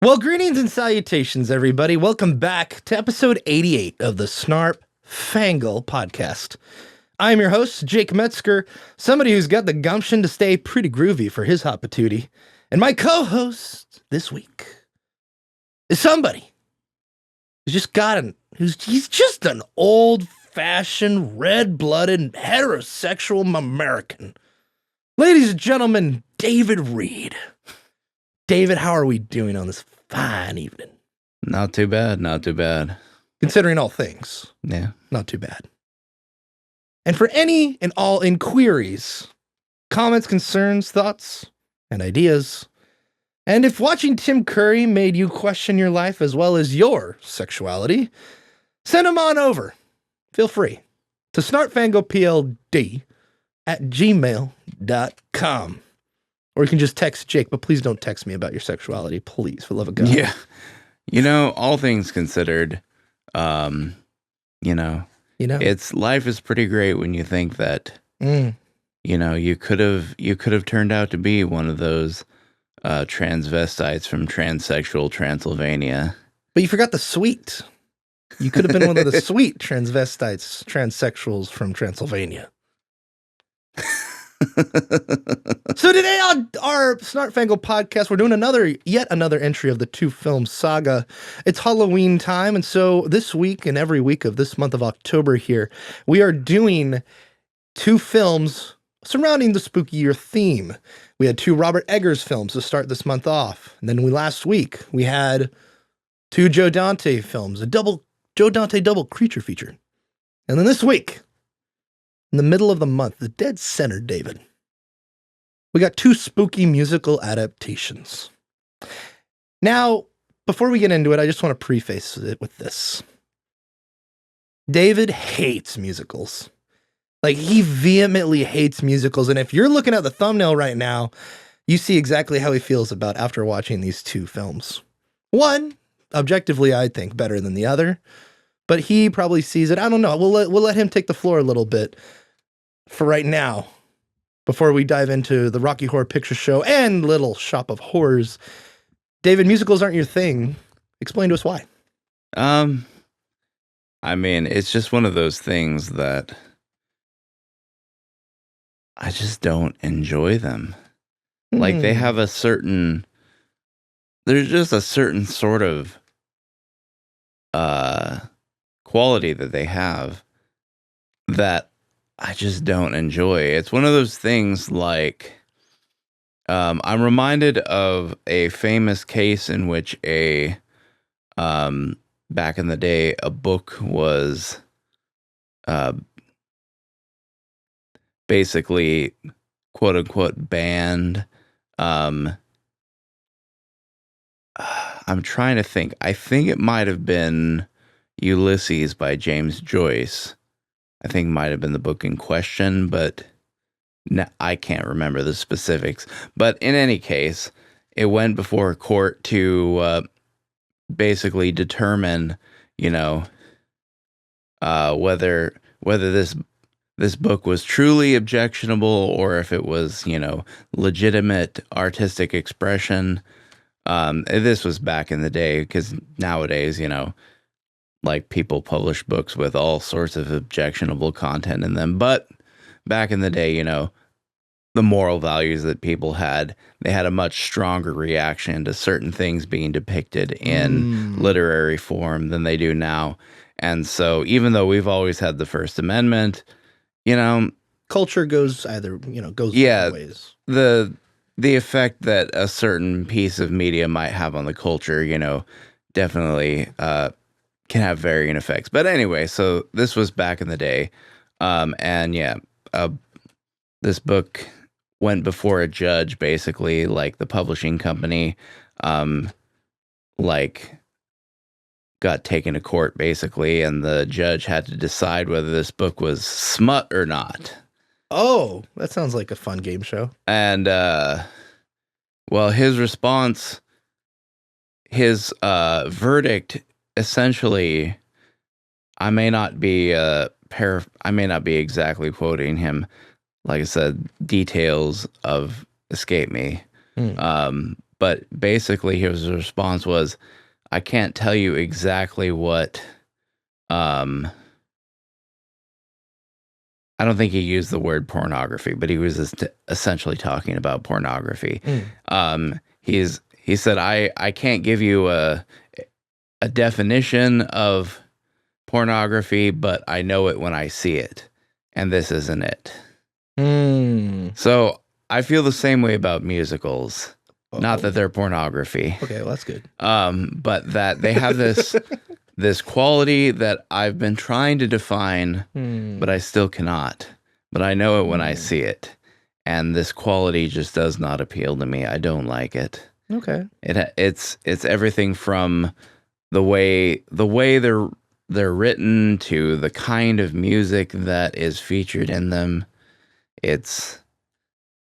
Well, greetings and salutations, everybody. Welcome back to episode 88 of the Snarp Fangle Podcast. I'm your host, Jake Metzger, somebody who's got the gumption to stay pretty groovy for his hot patootie. And my co-host this week is somebody he's just an old-fashioned, red-blooded, heterosexual American. Ladies and gentlemen, David Reed. David, how are we doing on this fine evening? Not too bad, not too bad. Considering all things. Yeah. Not too bad. And for any and all inquiries, comments, concerns, thoughts, and ideas, and if watching Tim Curry made you question your life as well as your sexuality, send them on over. Feel free to snarpfanglepod@gmail.com. Or you can just text Jake, but please don't text me about your sexuality, please, for love of God. Yeah. You know, all things considered, it's life is pretty great when you think that, you could have turned out to be one of those transvestites from transsexual Transylvania. But you forgot the sweet. You could have been one of the sweet transvestites, transsexuals from Transylvania. So today on our Snarp Fangle podcast, we're doing yet another entry of the Two Films saga. It's Halloween time, and so this week and every week of this month of October here, we are doing two films surrounding the spooky year theme. We had two Robert Eggers films to start this month off, and then last week we had two Joe Dante films, a Joe Dante double creature feature. And then this week, in the middle of the month, the dead center, David, we got two spooky musical adaptations. Now, before we get into it, I just want to preface it with this. David hates musicals. Like, he vehemently hates musicals. And if you're looking at the thumbnail right now, you see exactly how he feels about after watching these two films. One, objectively, I think, better than the other. But he probably sees it. I don't know. We'll let him take the floor a little bit for right now, before we dive into the Rocky Horror Picture Show and Little Shop of Horrors. David, musicals aren't your thing. Explain to us why. I mean, it's just one of those things that I just don't enjoy them. Like, they have there's just a certain sort of quality that they have that I just don't enjoy. It's one of those things like, I'm reminded of a famous case in which back in the day, a book was basically, quote unquote, banned. I'm trying to think. I think it might have been Ulysses by James Joyce. I think might have been the book in question, but I can't remember the specifics. But in any case, it went before a court to basically determine, whether this book was truly objectionable or if it was, legitimate artistic expression. This was back in the day, because nowadays, like, people publish books with all sorts of objectionable content in them. But back in the day, the moral values that people had, they had a much stronger reaction to certain things being depicted in literary form than they do now. And so even though we've always had the First Amendment, culture goes both ways. The effect that a certain piece of media might have on the culture, definitely can have varying effects. But anyway, so this was back in the day. This book went before a judge, basically, like the publishing company, got taken to court, basically, and the judge had to decide whether this book was smut or not. Oh, that sounds like a fun game show. And, his response, his verdict, essentially, I may not be exactly quoting him. Like I said, details of escape me. But basically his response was, I can't tell you exactly what, I don't think he used the word pornography, but he was essentially talking about pornography. He said, I can't give you a definition of pornography, but I know it when I see it, and this isn't it. So I feel the same way about musicals. Not that they're pornography. Okay, well, that's good. But that they have this quality that I've been trying to define, but I still cannot. But I know it when I see it. And this quality just does not appeal to me. I don't like it. Okay. It's everything from the way they're written to the kind of music that is featured in them.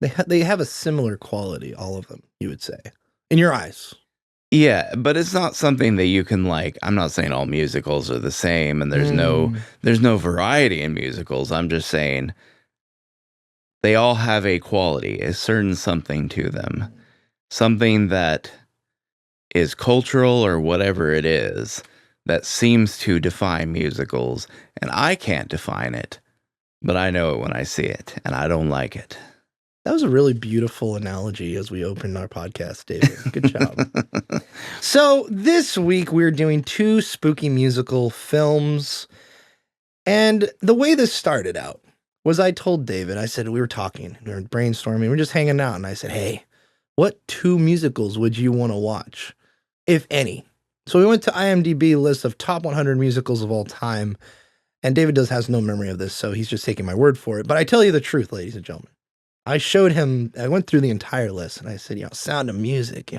They have a similar quality, all of them, you would say, in your eyes. Yeah, but it's not something that you can like. I'm not saying all musicals are the same, and there's no variety in musicals. I'm just saying they all have a quality, a certain something to them, something that is cultural or whatever it is that seems to define musicals, and I can't define it, but I know it when I see it, and I don't like it. That was a really beautiful analogy as we opened our podcast, David. Good job. So this week we're doing 2 spooky musical films. And the way this started out was I told David, I said, we were talking, we were brainstorming, we were just hanging out. And I said, hey, what 2 musicals would you want to watch, if any? So we went to IMDb list of top 100 musicals of all time. And David has no memory of this, so he's just taking my word for it. But I tell you the truth, ladies and gentlemen. I showed him, I went through the entire list and I said, Sound of Music,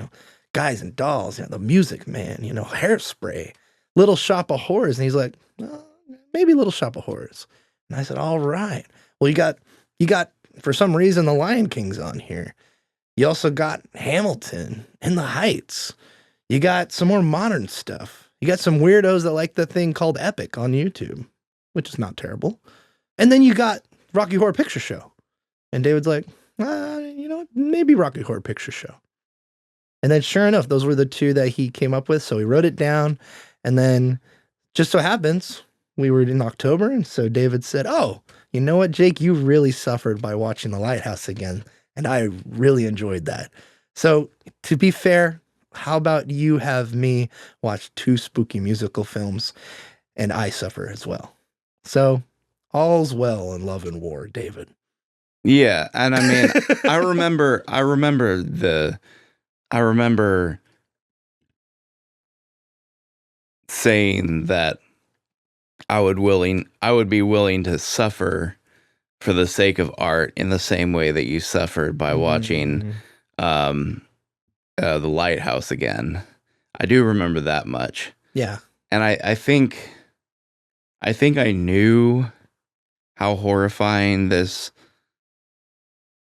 Guys and Dolls, The Music Man, Hairspray, Little Shop of Horrors. And he's like, maybe Little Shop of Horrors. And I said, all right. Well, you got, for some reason, The Lion King's on here. You also got Hamilton and The Heights. You got some more modern stuff. You got some weirdos that like the thing called Epic on YouTube, which is not terrible. And then you got Rocky Horror Picture Show. And David's like, maybe Rocky Horror Picture Show. And then sure enough, those were the 2 that he came up with. So he wrote it down. And then just so happens, we were in October. And so David said, oh, you know what, Jake, you really suffered by watching The Lighthouse again. And I really enjoyed that. So to be fair, how about you have me watch 2 spooky musical films and I suffer as well? So all's well in love and war, David. Yeah, and I mean, I remember saying that I would be willing to suffer for the sake of art in the same way that you suffered by watching The Lighthouse again. I do remember that much. Yeah. And I think I knew how horrifying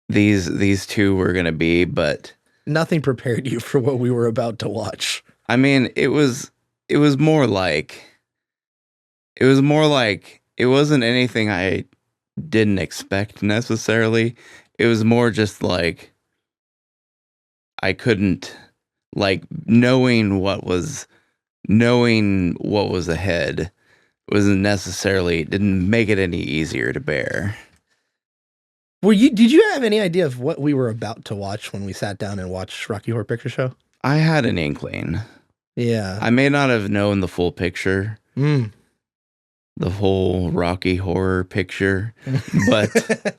these 2 were going to be, but nothing prepared you for what we were about to watch. I mean, it was more like it wasn't anything I didn't expect necessarily. It was more just like I couldn't, like, knowing what was ahead didn't make it any easier to bear. Did you have any idea of what we were about to watch when we sat down and watched Rocky Horror Picture Show? I had an inkling. Yeah. I may not have known the full picture. The whole Rocky Horror picture, but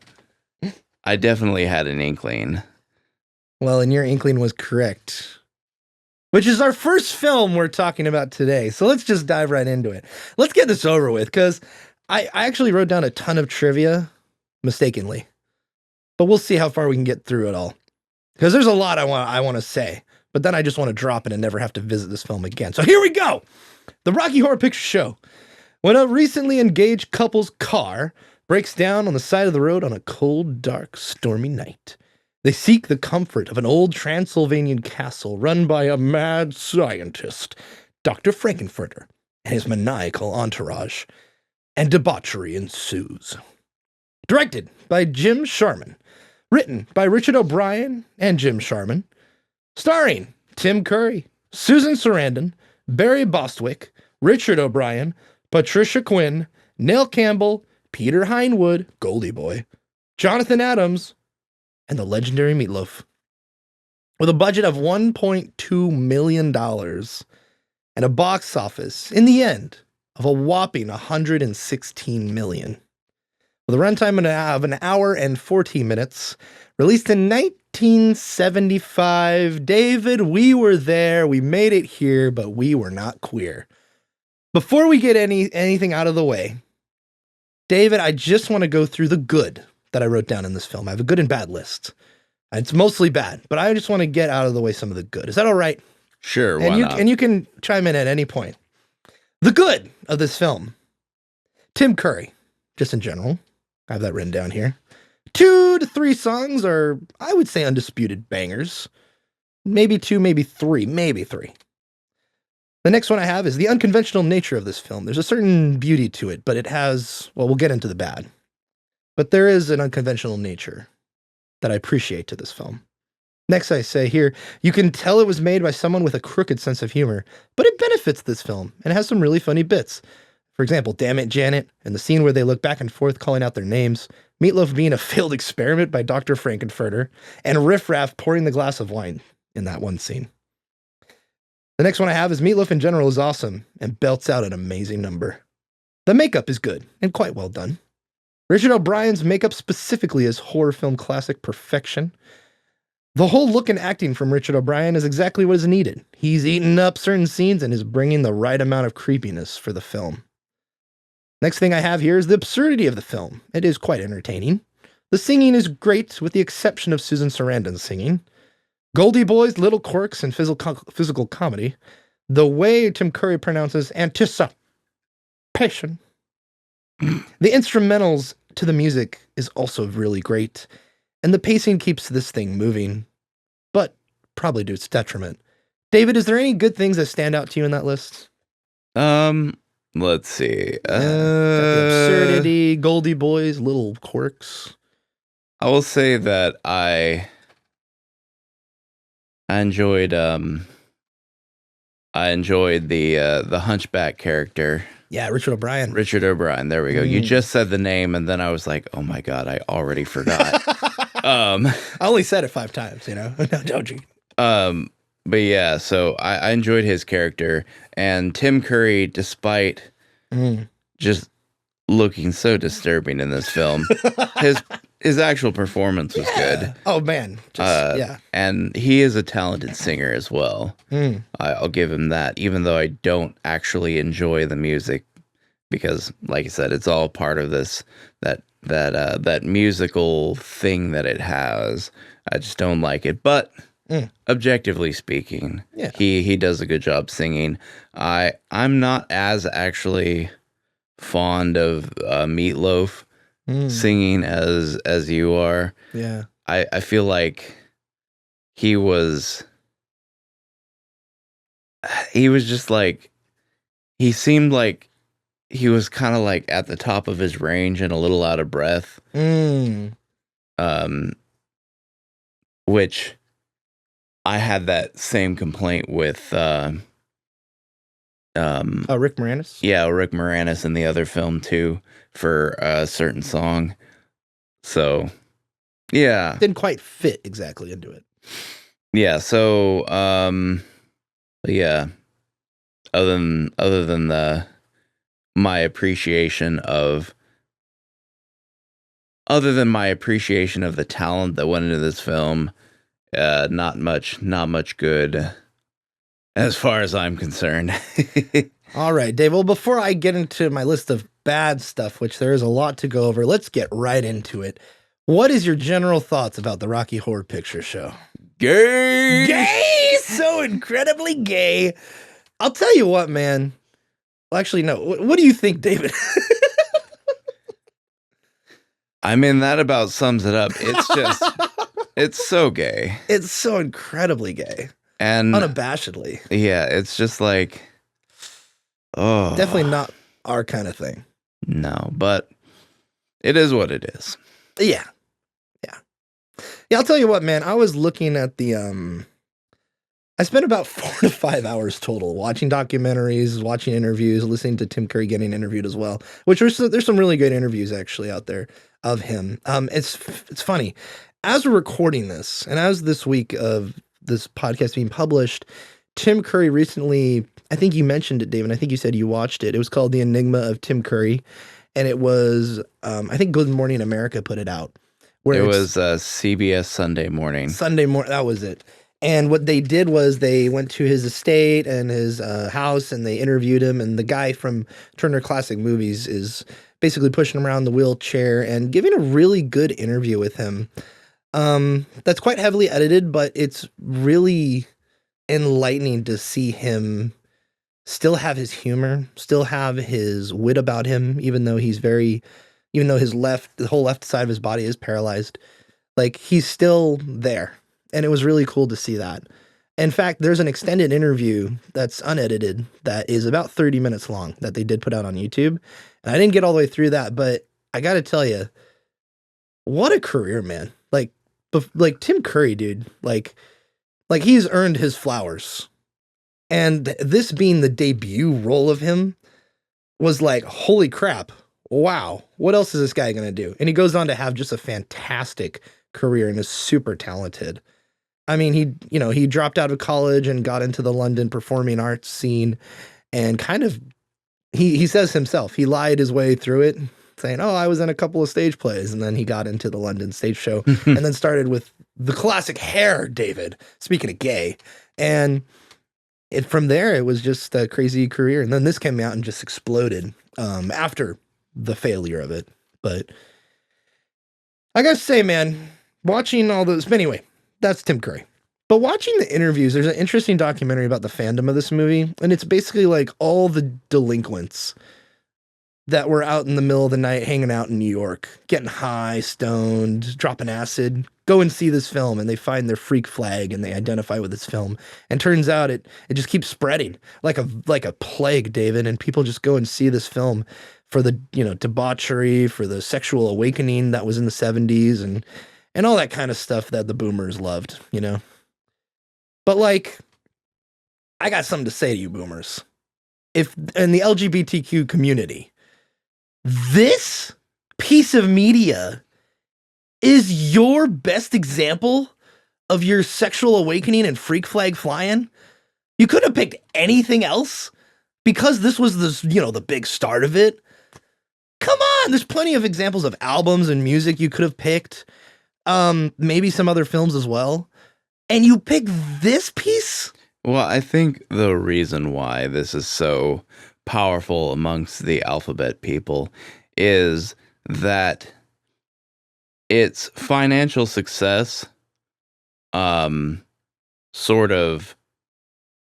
I definitely had an inkling. Well, and your inkling was correct, which is our first film we're talking about today. So let's just dive right into it. Let's get this over with, because I actually wrote down a ton of trivia mistakenly. But we'll see how far we can get through it all. Because there's a lot I want to say. But then I just want to drop it and never have to visit this film again. So here we go. The Rocky Horror Picture Show. When a recently engaged couple's car breaks down on the side of the road on a cold, dark, stormy night, they seek the comfort of an old Transylvanian castle run by a mad scientist, Dr. Frankenfurter, and his maniacal entourage, and debauchery ensues. Directed by Jim Sharman. Written by Richard O'Brien and Jim Sharman. Starring Tim Curry, Susan Sarandon, Barry Bostwick, Richard O'Brien, Patricia Quinn, Nell Campbell, Peter Hindwood, Goldie Boy, Jonathan Adams, and the legendary Meatloaf. With a budget of $1.2 million and a box office, in the end, of a whopping $116 million. With a runtime of an hour and 14 minutes, released in 1975. David, we were there, we made it here, but we were not queer. Before we get anything out of the way, David, I just want to go through the good that I wrote down in this film. I have a good and bad list. It's mostly bad, but I just want to get out of the way some of the good. Is that all right? Sure, why not? And you can chime in at any point. The good of this film. Tim Curry, just in general. I have that written down here. 2 to 3 songs are, I would say, undisputed bangers. Maybe 2, maybe 3, maybe 3. The next one I have is the unconventional nature of this film. There's a certain beauty to it, but it has, well, we'll get into the bad. But there is an unconventional nature that I appreciate to this film. Next, I say here, you can tell it was made by someone with a crooked sense of humor, but it benefits this film and it has some really funny bits. For example, Damn It, Janet, and the scene where they look back and forth calling out their names, Meatloaf being a failed experiment by Dr. Frankenfurter, and Riff Raff pouring the glass of wine in that one scene. The next one I have is Meatloaf in general is awesome and belts out an amazing number. The makeup is good and quite well done. Richard O'Brien's makeup specifically is horror film classic perfection. The whole look and acting from Richard O'Brien is exactly what is needed. He's eaten up certain scenes and is bringing the right amount of creepiness for the film. Next thing I have here is the absurdity of the film. It is quite entertaining. The singing is great, with the exception of Susan Sarandon's singing. Goldie Boy's little quirks and physical comedy. The way Tim Curry pronounces anticipation. The instrumentals to the music is also really great, and the pacing keeps this thing moving, but probably to its detriment. David, is there any good things that stand out to you in that list? Let's see. Got the absurdity, Goldie Boy's little quirks. I will say that I enjoyed the Hunchback character. Yeah, Richard O'Brien. Richard O'Brien. There we go. You just said the name, and then I was like, "Oh my god, I already forgot." I only said it 5 times, you know. No, don't you? But yeah, so I enjoyed his character, and Tim Curry, despite just looking so disturbing in this film, his actual performance was good. Oh man, yeah. And he is a talented singer as well. I'll give him that, even though I don't actually enjoy the music, because, like I said, it's all part of that musical thing that it has. I just don't like it, but. Objectively speaking, he does a good job singing. I'm not as actually fond of Meatloaf singing as you are. Yeah, I feel like he was just like, he seemed like he was kind of like at the top of his range and a little out of breath. Which I had that same complaint with Rick Moranis? Yeah, Rick Moranis in the other film too, for a certain song. So yeah. Didn't quite fit exactly into it. Yeah, so yeah. Other than my appreciation of the talent that went into this film, not much good as far as I'm concerned. All right, Dave. Well, before I get into my list of bad stuff, which there is a lot to go over, let's get right into it. What is your general thoughts about the Rocky Horror Picture Show? Gay! Gay! So incredibly gay. I'll tell you what, man. Well, actually, no. What do you think, David? I mean, that about sums it up. It's just... It's so gay. It's so incredibly gay. And unabashedly. Yeah, it's just like, oh. Definitely not our kind of thing. No, but it is what it is. Yeah. Yeah. Yeah, I'll tell you what, man. I was looking at the I spent about 4 to 5 hours total watching documentaries, watching interviews, listening to Tim Curry getting interviewed as well. Which there's some really good interviews actually out there of him. It's funny as we're recording this, and as this week of this podcast being published, Tim Curry recently. I think you mentioned it, David. I think you said you watched it. It was called The Enigma of Tim Curry, and it was I think Good Morning America put it out. It was CBS Sunday morning. Sunday morning. That was it. And what they did was they went to his estate and his house and they interviewed him. And the guy from Turner Classic Movies is basically pushing him around the wheelchair and giving a really good interview with him. That's quite heavily edited, but it's really enlightening to see him still have his humor, still have his wit about him, even though the whole left side of his body is paralyzed. Like, he's still there. And it was really cool to see that. In fact, there's an extended interview that's unedited that is about 30 minutes long that they did put out on YouTube. And I didn't get all the way through that, but I got to tell you, what a career, man. Like Tim Curry, dude, like he's earned his flowers. And this being the debut role of him was like, holy crap. Wow. What else is this guy going to do? And he goes on to have just a fantastic career and is super talented. I mean, he dropped out of college and got into the London performing arts scene and kind of, he says himself, he lied his way through it, saying, oh, I was in a couple of stage plays. And then he got into the London stage show and then started with the classic Hair, David, speaking of gay. And from there, it was just a crazy career. And then this came out and just exploded after the failure of it. But I gotta say, man, watching all those, but anyway, that's Tim Curry. But watching the interviews, there's an interesting documentary about the fandom of this movie, and it's basically like all the delinquents that were out in the middle of the night hanging out in New York, getting high, stoned, dropping acid, go and see this film, and they find their freak flag and they identify with this film. And turns out it just keeps spreading like a plague, David, and people just go and see this film for the, debauchery, for the sexual awakening that was in the 70s and all that kind of stuff that the boomers loved, But like, I got something to say to you boomers. If in the LGBTQ community, this piece of media is your best example of your sexual awakening and freak flag flying, you could have picked anything else because this was the big start of it. Come on, there's plenty of examples of albums and music you could have picked. Maybe some other films as well. And you pick this piece? Well, I think the reason why this is so powerful amongst the alphabet people is that its financial success sort of,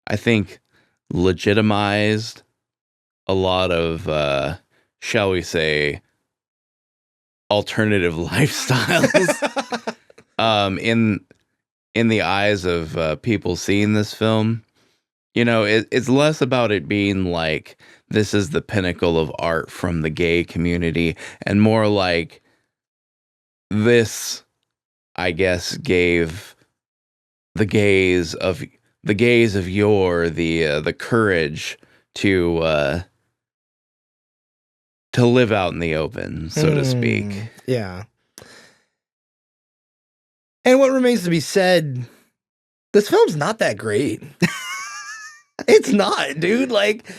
I think, legitimized a lot of, shall we say, alternative lifestyles in the eyes of people seeing this film. It's less about it being like this is the pinnacle of art from the gay community and more like this, I guess, gave the gays of yore the courage to live out in the open, so to speak. Yeah. And what remains to be said, this film's not that great. It's not, dude. Like,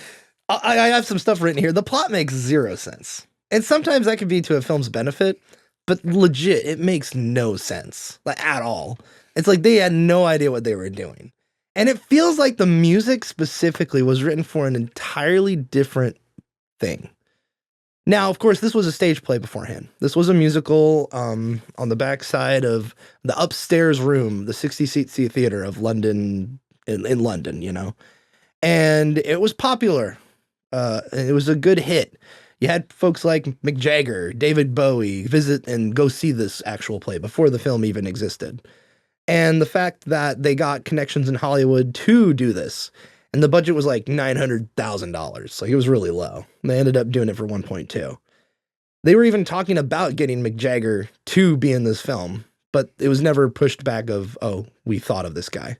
I have some stuff written here. The plot makes zero sense. And sometimes that could be to a film's benefit, but legit, it makes no sense, like, at all. It's like they had no idea what they were doing. And it feels like the music specifically was written for an entirely different thing. Now, of course, this was a stage play beforehand. This was a musical on the backside of the upstairs room, the 60-seat theater of London, in London, And it was popular. It was a good hit. You had folks like Mick Jagger, David Bowie visit and go see this actual play before the film even existed. And the fact that they got connections in Hollywood to do this, and the budget was like $900,000. Like, it was really low. And they ended up doing it for 1.2. They were even talking about getting Mick Jagger to be in this film, but it was never pushed back of, oh, we thought of this guy.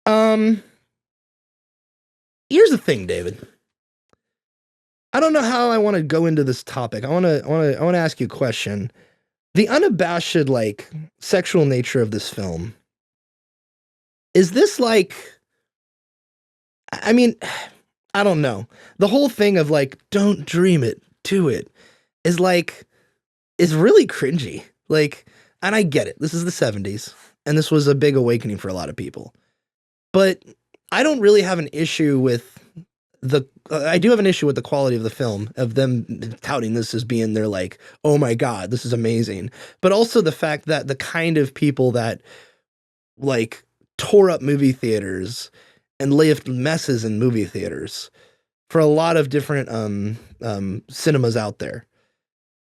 Um, Here's the thing, David. I don't know how I want to go into this topic. I want to ask you a question. The unabashed, like, sexual nature of this film, is this like, I mean, I don't know. The whole thing of like, don't dream it, do it, is like, is really cringy. Like, and I get it. This is the 70s, and this was a big awakening for a lot of people. But I don't really have an issue with I do have an issue with the quality of the film, of them touting this as being their like, oh my God, this is amazing. But also the fact that the kind of people that like tore up movie theaters and left messes in movie theaters for a lot of different cinemas out there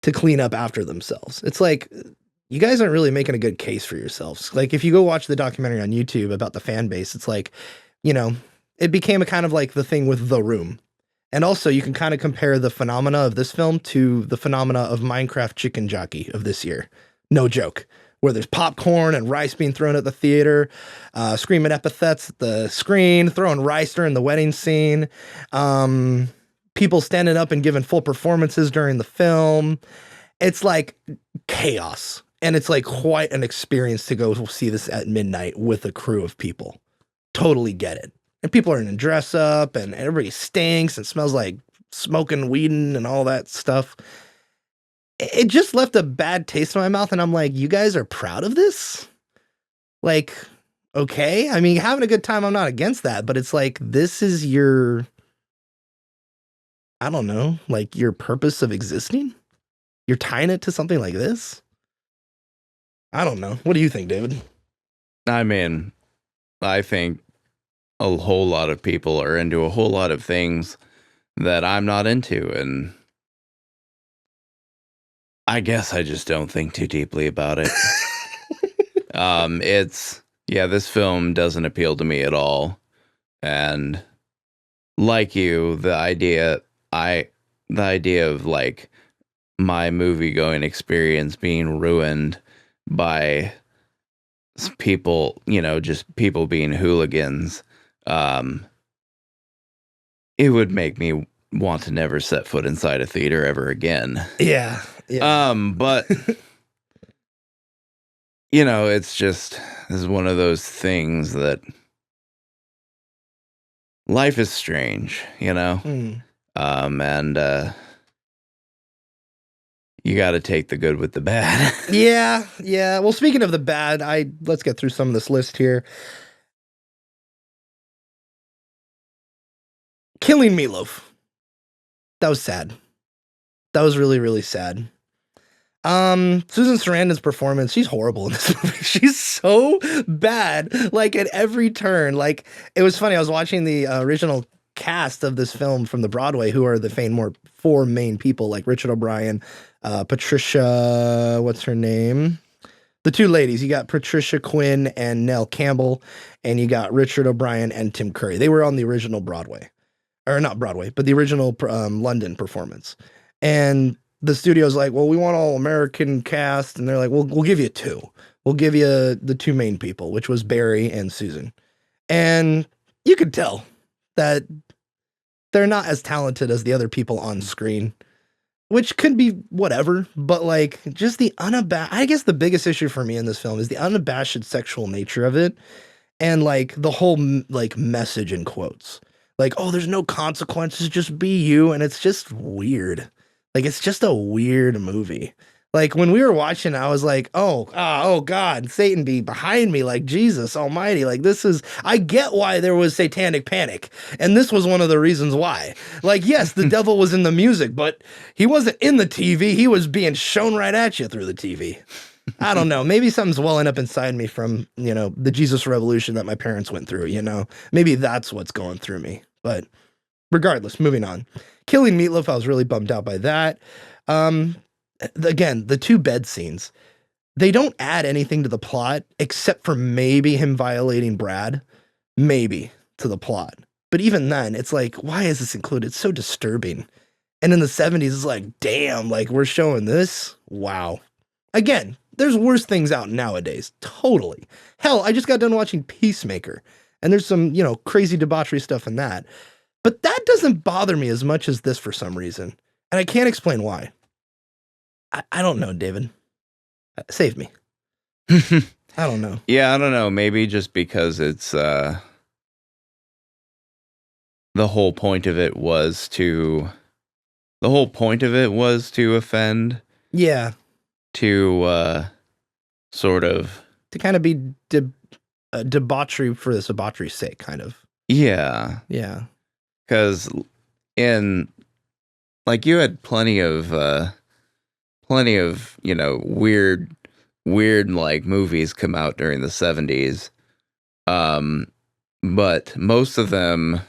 to clean up after themselves. It's like, you guys aren't really making a good case for yourselves. Like, if you go watch the documentary on YouTube about the fan base, it's like, it became a kind of like the thing with The Room. And also, you can kind of compare the phenomena of this film to the phenomena of Minecraft Chicken Jockey of this year. No joke. Where there's popcorn and rice being thrown at the theater, screaming epithets at the screen, throwing rice during the wedding scene, people standing up and giving full performances during the film. It's like chaos. And it's like quite an experience to go see this at midnight with a crew of people. Totally get it. And people are in dress up and everybody stinks and smells like smoking weed and all that stuff. It just left a bad taste in my mouth. And I'm like, you guys are proud of this? Like, okay. I mean, having a good time, I'm not against that, but it's like, this is your, I don't know, like your purpose of existing? You're tying it to something like this? I don't know. What do you think, David? I mean, I think a whole lot of people are into a whole lot of things that I'm not into, and I guess I just don't think too deeply about it. This film doesn't appeal to me at all. And like you, the idea of like my movie going experience being ruined by people, just people being hooligans, it would make me want to never set foot inside a theater ever again. Yeah. But it's just, this is one of those things that life is strange, and you got to take the good with the bad. Yeah. Well, speaking of the bad, let's get through some of this list here. Killing Meatloaf. That was sad. That was really, really sad. Susan Sarandon's performance, she's horrible in this movie. She's so bad, like at every turn. Like, it was funny. I was watching the original cast of this film from the Broadway, who are the four main people, like Richard O'Brien, Patricia, what's her name? The two ladies. You got Patricia Quinn and Nell Campbell, and you got Richard O'Brien and Tim Curry. They were on the original Broadway. Or not Broadway, but the original London performance. And the studio's like, well, we want all American cast. And they're like, we'll give you two. We'll give you the two main people, which was Barry and Susan. And you could tell that they're not as talented as the other people on screen, which could be whatever. But like, just I guess the biggest issue for me in this film is the unabashed sexual nature of it. And like the whole like message in quotes. Like, oh, there's no consequences, just be you. And it's just weird. Like, it's just a weird movie. Like, when we were watching, I was like, oh God, Satan be behind me, like, Jesus almighty. Like, I get why there was satanic panic. And this was one of the reasons why. Like, yes, the devil was in the music, but he wasn't in the TV. He was being shown right at you through the TV. I don't know. Maybe something's welling up inside me from, the Jesus revolution that my parents went through, Maybe that's what's going through me. But regardless, moving on. Killing Meatloaf, I was really bummed out by that. Again, the two bed scenes, they don't add anything to the plot except for maybe him violating Brad, maybe, to the plot. But even then, it's like, why is this included? It's so disturbing. And in the 70s, it's like, damn, like, we're showing this? Wow. Again, there's worse things out nowadays. Totally. Hell, I just got done watching Peacemaker. And there's some, crazy debauchery stuff in that. But that doesn't bother me as much as this for some reason. And I can't explain why. I don't know, David. Save me. I don't know. Yeah, I don't know. Maybe just because it's the whole point of it was to offend. Yeah. To sort of to kind of be debauchery for the debauchery's sake, kind of. Yeah. Yeah. Because you had plenty of weird like movies come out during the 70s. But most of them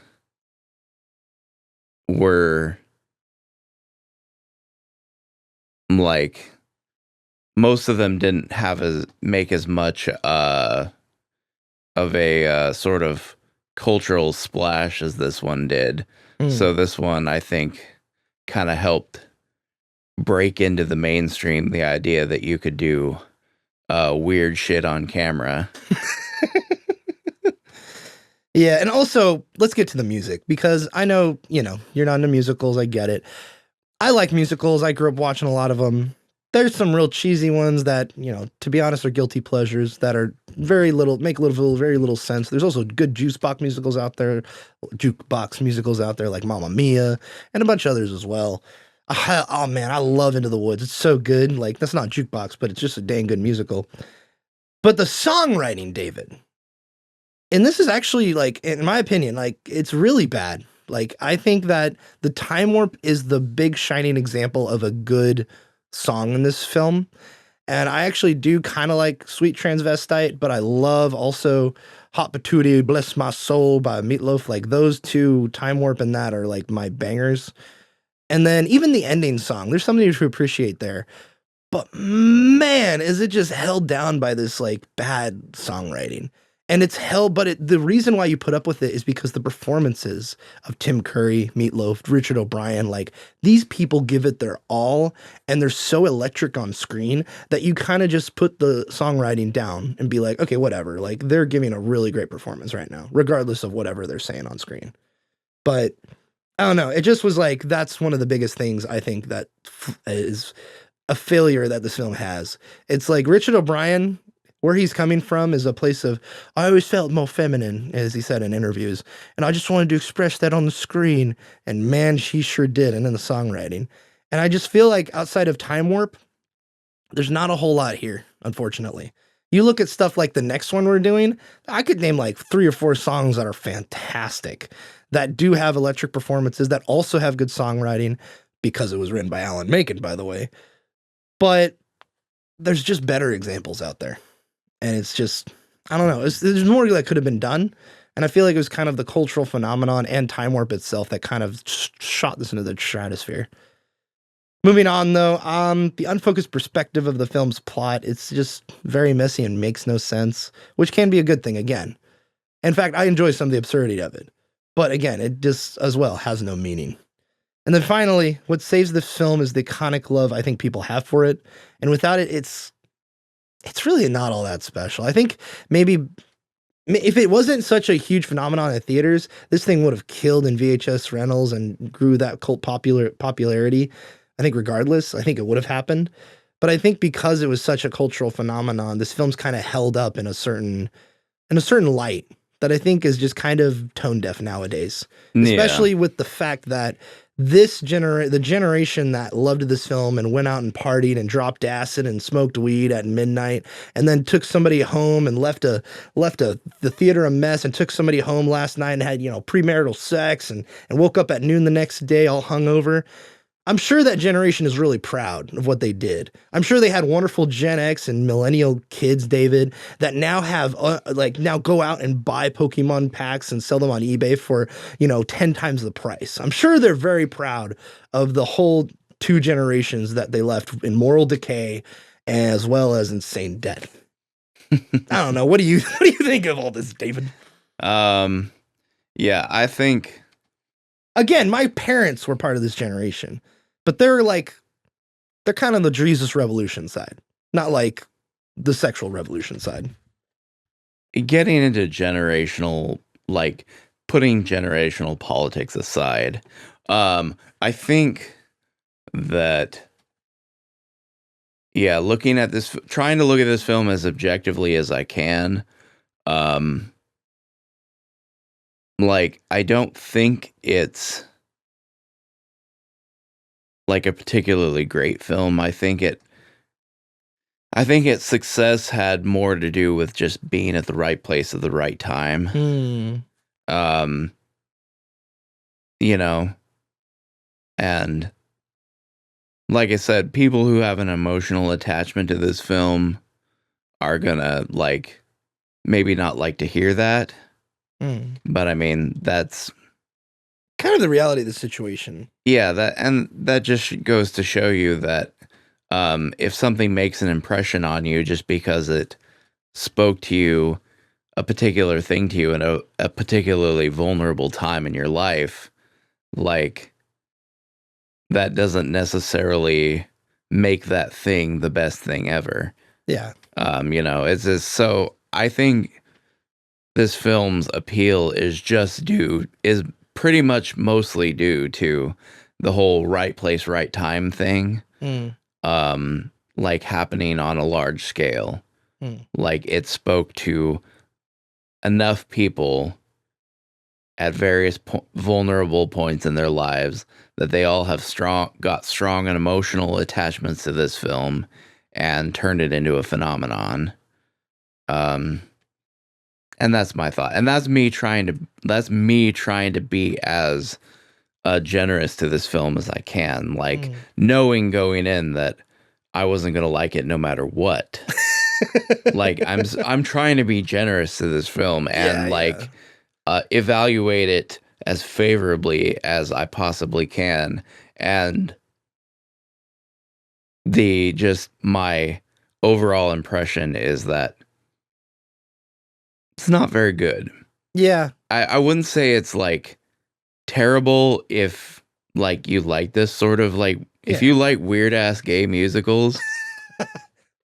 were most of them didn't make as much of a sort of cultural splash as this one did. So this one, I think, kind of helped break into the mainstream the idea that you could do weird shit on camera. Yeah, and also, let's get to the music, because I know, you're not into musicals, I get it. I like musicals, I grew up watching a lot of them. There's some real cheesy ones that, to be honest, are guilty pleasures that are very little sense. There's also good jukebox musicals out there like Mamma Mia and a bunch of others as well. Oh man, I love Into the Woods. It's so good. Like, that's not jukebox, but it's just a dang good musical. But the songwriting, David, and this is actually, like, in my opinion, like, it's really bad. Like, I think that the time warp is the big shining example of a good song in this film. And I actually do kind of like Sweet Transvestite, but I love also Hot Patootie, Bless My Soul by Meatloaf. Like, those two, Time Warp and that, are like my bangers. And then even the ending song, there's something to appreciate there. But man, is it just held down by this like bad songwriting. And it's the reason why you put up with it is because the performances of Tim Curry, Meatloaf, Richard O'Brien, like, these people give it their all, and they're so electric on screen that you kind of just put the songwriting down and be like, okay, whatever. Like, they're giving a really great performance right now, regardless of whatever they're saying on screen. But I don't know. It just was like, that's one of the biggest things I think that is a failure that this film has. It's like Richard O'Brien, where he's coming from is a place of, I always felt more feminine, as he said in interviews, and I just wanted to express that on the screen, and man, she sure did, and in the songwriting. And I just feel like outside of Time Warp, there's not a whole lot here, unfortunately. You look at stuff like the next one we're doing, I could name like 3 or 4 songs that are fantastic, that do have electric performances, that also have good songwriting, because it was written by Alan Menken, by the way. But there's just better examples out there. And it's just, I don't know, there's more that could have been done. And I feel like it was kind of the cultural phenomenon and Time Warp itself that kind of shot this into the stratosphere. Moving on, though, the unfocused perspective of the film's plot, it's just very messy and makes no sense, which can be a good thing, again. In fact, I enjoy some of the absurdity of it. But again, it just, as well, has no meaning. And then finally, what saves this film is the iconic love I think people have for it. And without it, it's really not all that special. I think maybe if it wasn't such a huge phenomenon in theaters, this thing would have killed in VHS rentals and grew that cult popularity. I think regardless, I think it would have happened. But I think because it was such a cultural phenomenon, this film's kind of held up in a certain light that I think is just kind of tone deaf nowadays. Yeah. Especially with the fact that the generation that loved this film and went out and partied and dropped acid and smoked weed at midnight and then took somebody home and left the theater a mess and took somebody home last night and had, premarital sex and woke up at noon the next day all hungover. I'm sure that generation is really proud of what they did. I'm sure they had wonderful Gen X and millennial kids, David, that now have now go out and buy Pokemon packs and sell them on eBay for, 10 times the price. I'm sure they're very proud of the whole 2 generations that they left in moral decay as well as insane debt. I don't know. What do you think of all this, David? Yeah, I think, again, my parents were part of this generation. But they're kind of the Jesus Revolution side, not like the sexual revolution side. Getting into generational like putting generational politics aside, I think that, yeah, trying to look at this film as objectively as I can, like, I don't think it's like a particularly great film. I think its success had more to do with just being at the right place at the right time. Um, you know, and like I said, people who have an emotional attachment to this film are gonna like maybe not like to hear that. But I mean, that's kind of the reality of the situation. Yeah, that just goes to show you that if something makes an impression on you just because it spoke to you, a particular thing to you in a particularly vulnerable time in your life, like, that doesn't necessarily make that thing the best thing ever. Yeah. It's just, so I think this film's appeal is pretty much mostly due to the whole right place, right time thing, like happening on a large scale. Like, it spoke to enough people at various vulnerable points in their lives that they all have got strong and emotional attachments to this film and turned it into a phenomenon. And that's my thought. And that's me trying to be as generous to this film as I can, like knowing going in that I wasn't going to like it no matter what. Like, I'm trying to be generous to this film and evaluate it as favorably as I possibly can. And my overall impression is that it's not very good. Yeah. I wouldn't say it's like terrible if like you like this sort of like, if you like weird ass gay musicals,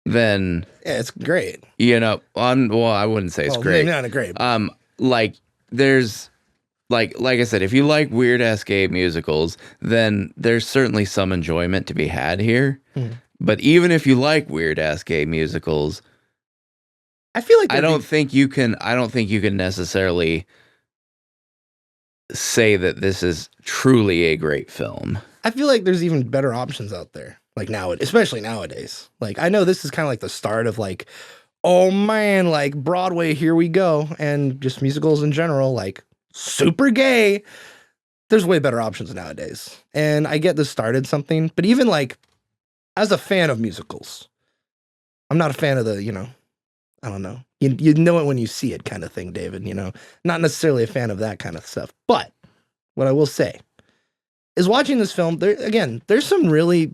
then it's great. Well, I wouldn't say it's great. Not great. Like, there's like I said, if you like weird ass gay musicals, then there's certainly some enjoyment to be had here. But even if you like weird ass gay musicals, I feel like I don't think you can necessarily say that this is truly a great film. I feel like there's even better options out there, like especially nowadays. Like, I know this is kind of like the start of like, oh man, like Broadway, here we go, and just musicals in general, like super gay. There's way better options nowadays, and I get this started something, but even like as a fan of musicals, I'm not a fan of the, I don't know. You know it when you see it kind of thing, David, not necessarily a fan of that kind of stuff. But what I will say is, watching this film, there's some really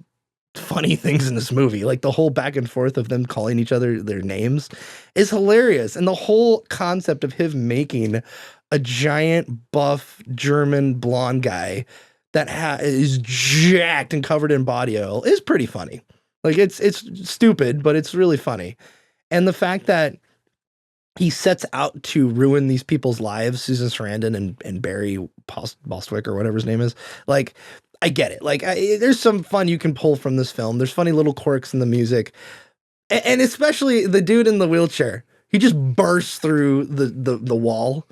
funny things in this movie. Like, the whole back and forth of them calling each other their names is hilarious. And the whole concept of him making a giant buff German blonde guy that is jacked and covered in body oil is pretty funny. Like, it's stupid, but it's really funny. And the fact that he sets out to ruin these people's lives, Susan Sarandon and Barry Bostwick or whatever his name is, like, I get it. Like, there's some fun you can pull from this film. There's funny little quirks in the music. And especially the dude in the wheelchair. He just bursts through the wall.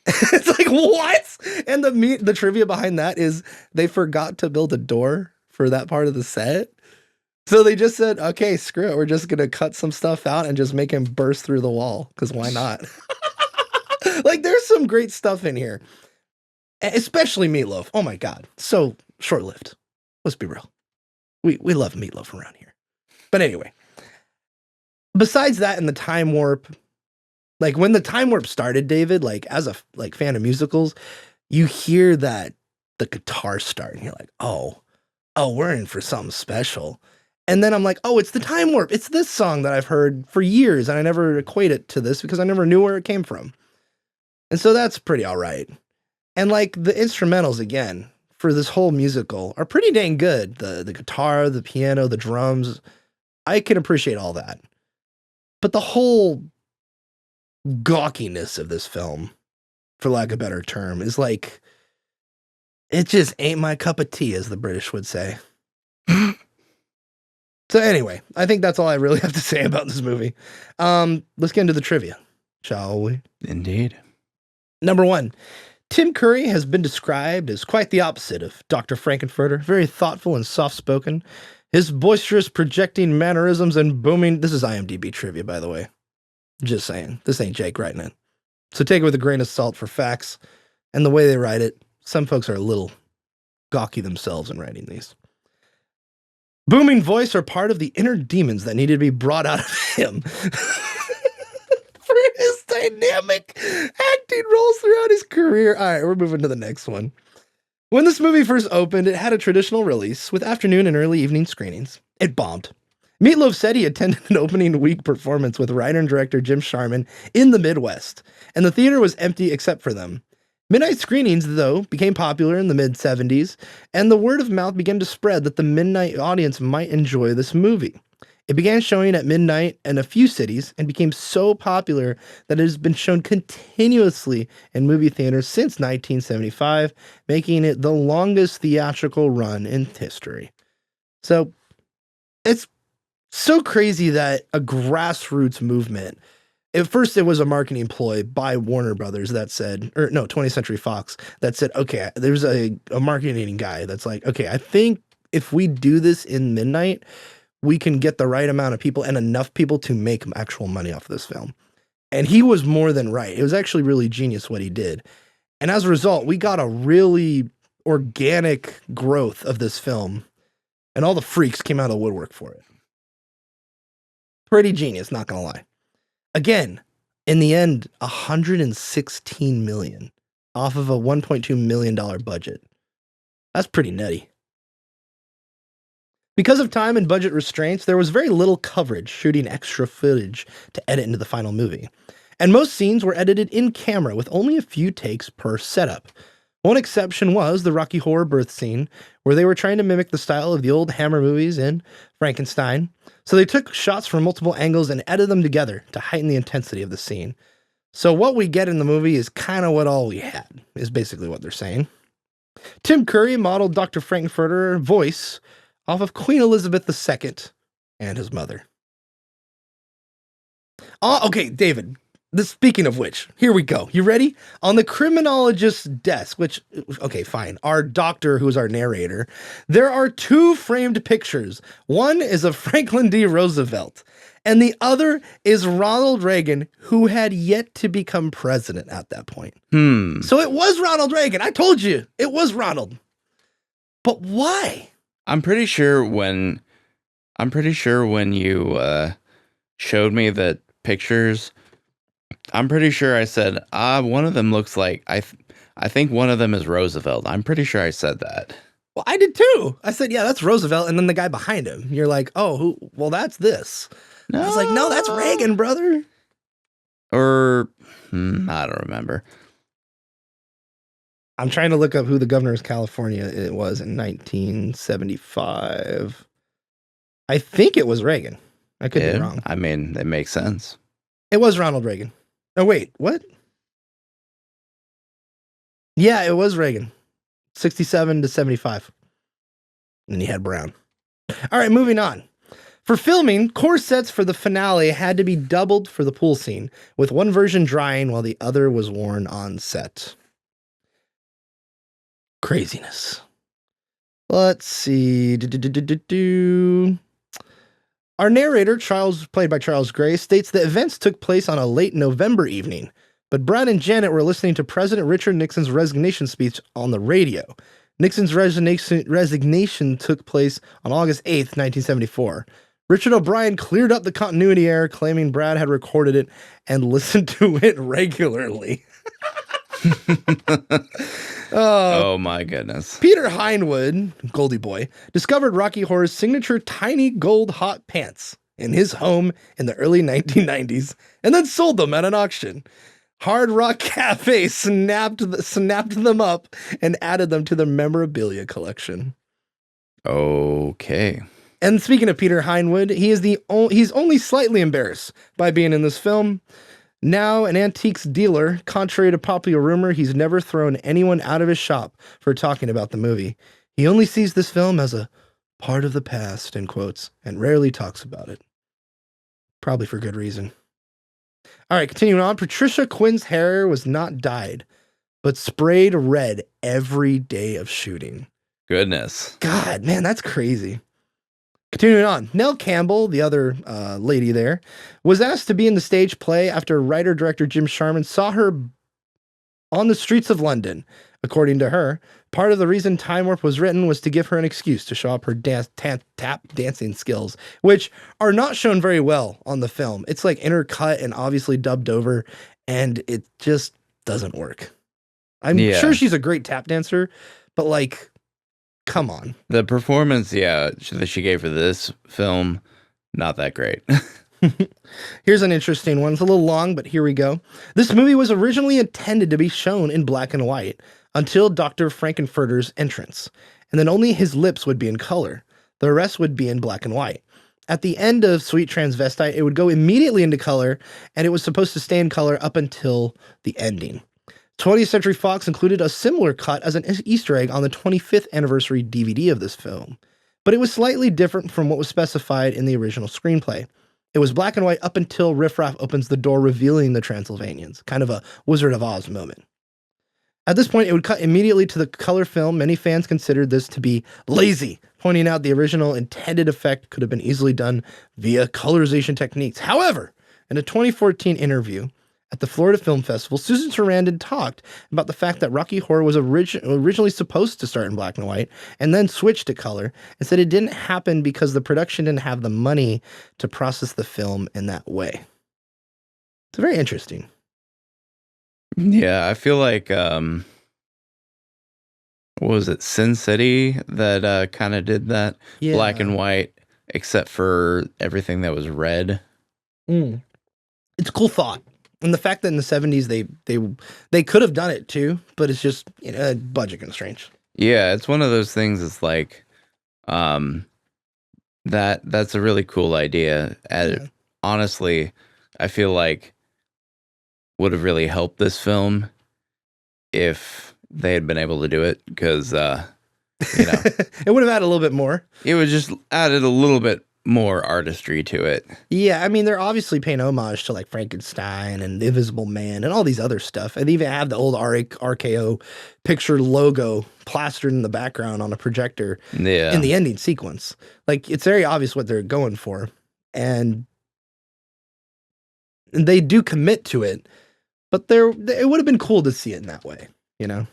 It's like, what? And the trivia behind that is they forgot to build a door for that part of the set. So they just said, okay, screw it. We're just going to cut some stuff out and just make him burst through the wall. Because why not? Like, there's some great stuff in here. Especially Meatloaf. Oh my God. So short-lived. Let's be real. We love Meatloaf around here. But anyway. Besides that and the time warp, like when the time warp started, David, like as a fan of musicals, you hear that the guitar start and you're like, oh, we're in for something special. And then I'm like, oh, it's the time warp. It's this song that I've heard for years, and I never equate it to this because I never knew where it came from. And so that's pretty all right. And like the instrumentals, again, for this whole musical are pretty dang good. The guitar, the piano, the drums, I can appreciate all that. But the whole gawkiness of this film for lack of a better term, is like, it just ain't my cup of tea, as the British would say. So anyway, I think that's all I really have to say about this movie. Let's get into the trivia, shall we? Indeed. Number 1, Tim Curry has been described as quite the opposite of Dr. Frankenfurter, very thoughtful and soft-spoken. His boisterous projecting mannerisms and booming... This is IMDb trivia, by the way. Just saying. This ain't Jake writing it. So take it with a grain of salt for facts. And the way they write it, some folks are a little gawky themselves in writing these. Booming voice are part of the inner demons that needed to be brought out of him. For his dynamic acting roles throughout his career. All right, we're moving to the next one. When this movie first opened, it had a traditional release with afternoon and early evening screenings. It bombed. Meatloaf said he attended an opening week performance with writer and director Jim Sharman in the Midwest, and the theater was empty except for them. Midnight screenings, though, became popular in the mid-70s, and the word of mouth began to spread that the midnight audience might enjoy this movie. It began showing at midnight in a few cities and became so popular that it has been shown continuously in movie theaters since 1975, making it the longest theatrical run in history. So, it's so crazy that a grassroots movement... At first, it was a marketing ploy by Warner Brothers that said, 20th Century Fox, that said, okay, there's a marketing guy that's like, okay, I think if we do this in midnight, we can get the right amount of people and enough people to make actual money off of this film. And he was more than right. It was actually really genius what he did. And as a result, we got a really organic growth of this film. And all the freaks came out of the woodwork for it. Pretty genius, not gonna lie. Again, in the end, $116 million off of a $1.2 million budget. That's pretty nutty. Because of time and budget restraints, there was very little coverage shooting extra footage to edit into the final movie. And most scenes were edited in camera with only a few takes per setup. One exception was the Rocky Horror birth scene, where they were trying to mimic the style of the old Hammer movies and Frankenstein. So they took shots from multiple angles and edited them together to heighten the intensity of the scene. So what we get in the movie is kind of what all we had, is basically what they're saying. Tim Curry modeled Dr. Frankenfurter's voice off of Queen Elizabeth II and his mother. Oh, okay, David. Speaking of which, here we go. You ready? On the criminologist's desk, which, okay, fine, our doctor, who's our narrator, there are 2 framed pictures. One is of Franklin D. Roosevelt, and the other is Ronald Reagan, who had yet to become president at that point. So it was Ronald Reagan. I told you, it was Ronald. But why? I'm pretty sure when you showed me the pictures, I'm pretty sure I said, one of them looks like, I think one of them is Roosevelt. I'm pretty sure I said that. Well, I did too. I said, yeah, that's Roosevelt. And then the guy behind him, you're like, oh, well, that's this. No. I was like, no, that's Reagan, brother. Or, I don't remember. I'm trying to look up who the governor of California it was in 1975. I think it was Reagan. I could be wrong. I mean, it makes sense. It was Ronald Reagan. Oh, wait, what? Yeah, it was Reagan. 67 to 75. And he had Brown. All right, moving on. For filming, core sets for the finale had to be doubled for the pool scene, with one version drying while the other was worn on set. Craziness. Let's see. Our narrator, Charles, played by Charles Gray, states the events took place on a late November evening, but Brad and Janet were listening to President Richard Nixon's resignation speech on the radio. Nixon's resignation took place on August 8th, 1974. Richard O'Brien cleared up the continuity error, claiming Brad had recorded it and listened to it regularly. Oh my goodness. Peter Hindwood, Goldie Boy, discovered Rocky Horror's signature tiny gold hot pants in his home in the early 1990s and then sold them at an auction. Hard Rock Cafe snapped them up and added them to their memorabilia collection. Okay. And speaking of Peter Hindwood, he's only slightly embarrassed by being in this film. Now an antiques dealer, contrary to popular rumor, he's never thrown anyone out of his shop for talking about the movie. He only sees this film as a part of the past, in quotes, and rarely talks about it. Probably for good reason. All right, continuing on. Patricia Quinn's hair was not dyed, but sprayed red every day of shooting. Goodness. God, man, that's crazy. Continuing on, Nell Campbell, the other lady there, was asked to be in the stage play after writer-director Jim Sharman saw her on the streets of London. According to her, part of the reason Time Warp was written was to give her an excuse to show up her tap dancing skills, which are not shown very well on the film. It's like intercut and obviously dubbed over, and it just doesn't work. I'm sure she's a great tap dancer, but like, come on. The performance, that she gave for this film, not that great. Here's an interesting one. It's a little long, but here we go. This movie was originally intended to be shown in black and white until Dr. Frankenfurter's entrance, and then only his lips would be in color. The rest would be in black and white. At the end of Sweet Transvestite, it would go immediately into color, and it was supposed to stay in color up until the ending. 20th Century Fox included a similar cut as an Easter egg on the 25th anniversary DVD of this film, but it was slightly different from what was specified in the original screenplay. It was black and white up until Riff Raff opens the door revealing the Transylvanians, kind of a Wizard of Oz moment. At this point, it would cut immediately to the color film. Many fans considered this to be lazy, pointing out the original intended effect could have been easily done via colorization techniques. However, in a 2014 interview at the Florida Film Festival, Susan Sarandon talked about the fact that Rocky Horror was originally supposed to start in black and white and then switch to color, and said it didn't happen because the production didn't have the money to process the film in that way. It's very interesting. Yeah, I feel like, what was it, Sin City that kind of did that? Yeah. Black and white, except for everything that was red. It's a cool thought. And the fact that in the 70s they could have done it too, but it's just, budget constraints. Yeah, it's one of those things. It's like, that's a really cool idea. Honestly, I feel like would have really helped this film if they had been able to do it, because it would have added a little bit more. It would just added a little bit more artistry to it. Yeah, I mean, they're obviously paying homage to like Frankenstein and the Invisible Man and all these other stuff. And they even have the old RKO picture logo plastered in the background on a projector in the ending sequence. Like, it's very obvious what they're going for. And they do commit to it, but it would have been cool to see it in that way, All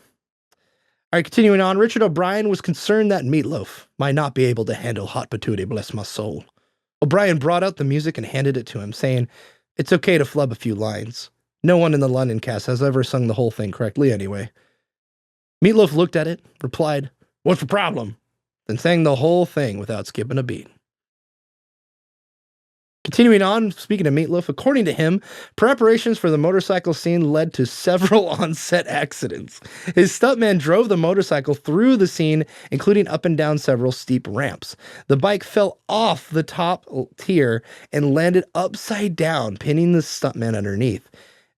right, continuing on, Richard O'Brien was concerned that Meatloaf might not be able to handle Hot Patootie, bless my soul. O'Brien brought out the music and handed it to him, saying, "It's okay to flub a few lines. No one in the London cast has ever sung the whole thing correctly anyway." Meatloaf looked at it, replied, "What's the problem?" Then sang the whole thing without skipping a beat. Continuing on, speaking of Meatloaf, according to him, preparations for the motorcycle scene led to several on-set accidents. His stuntman drove the motorcycle through the scene, including up and down several steep ramps. The bike fell off the top tier and landed upside down, pinning the stuntman underneath.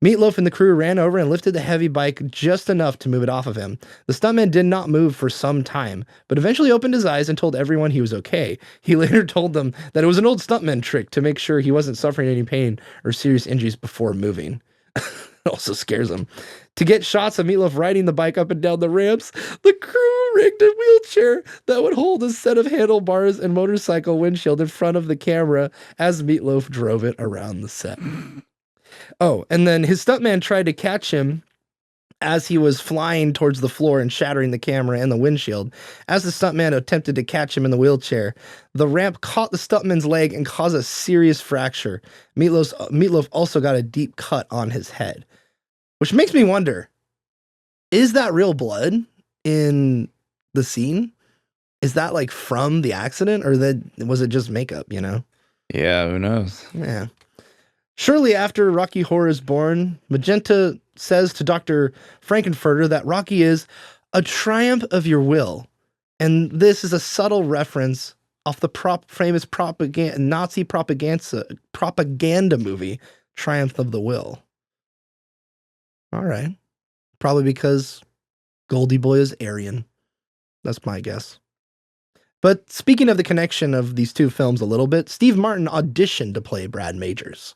Meatloaf and the crew ran over and lifted the heavy bike just enough to move it off of him. The stuntman did not move for some time, but eventually opened his eyes and told everyone he was okay. He later told them that it was an old stuntman trick to make sure he wasn't suffering any pain or serious injuries before moving. It also scares him. To get shots of Meatloaf riding the bike up and down the ramps, the crew rigged a wheelchair that would hold a set of handlebars and motorcycle windshield in front of the camera as Meatloaf drove it around the set. Oh, and then his stuntman tried to catch him as he was flying towards the floor and shattering the camera and the windshield. As the stuntman attempted to catch him in the wheelchair, the ramp caught the stuntman's leg and caused a serious fracture. Meatloaf also got a deep cut on his head, which makes me wonder, is that real blood in the scene? Is that like from the accident, or was it just makeup, Yeah, who knows? Yeah. Shortly after Rocky Horror is born, Magenta says to Dr. Frankenfurter that Rocky is a triumph of your will. And this is a subtle reference off the famous Nazi propaganda movie, Triumph of the Will. All right. Probably because Goldie Boy is Aryan. That's my guess. But speaking of the connection of these two films a little bit, Steve Martin auditioned to play Brad Majors,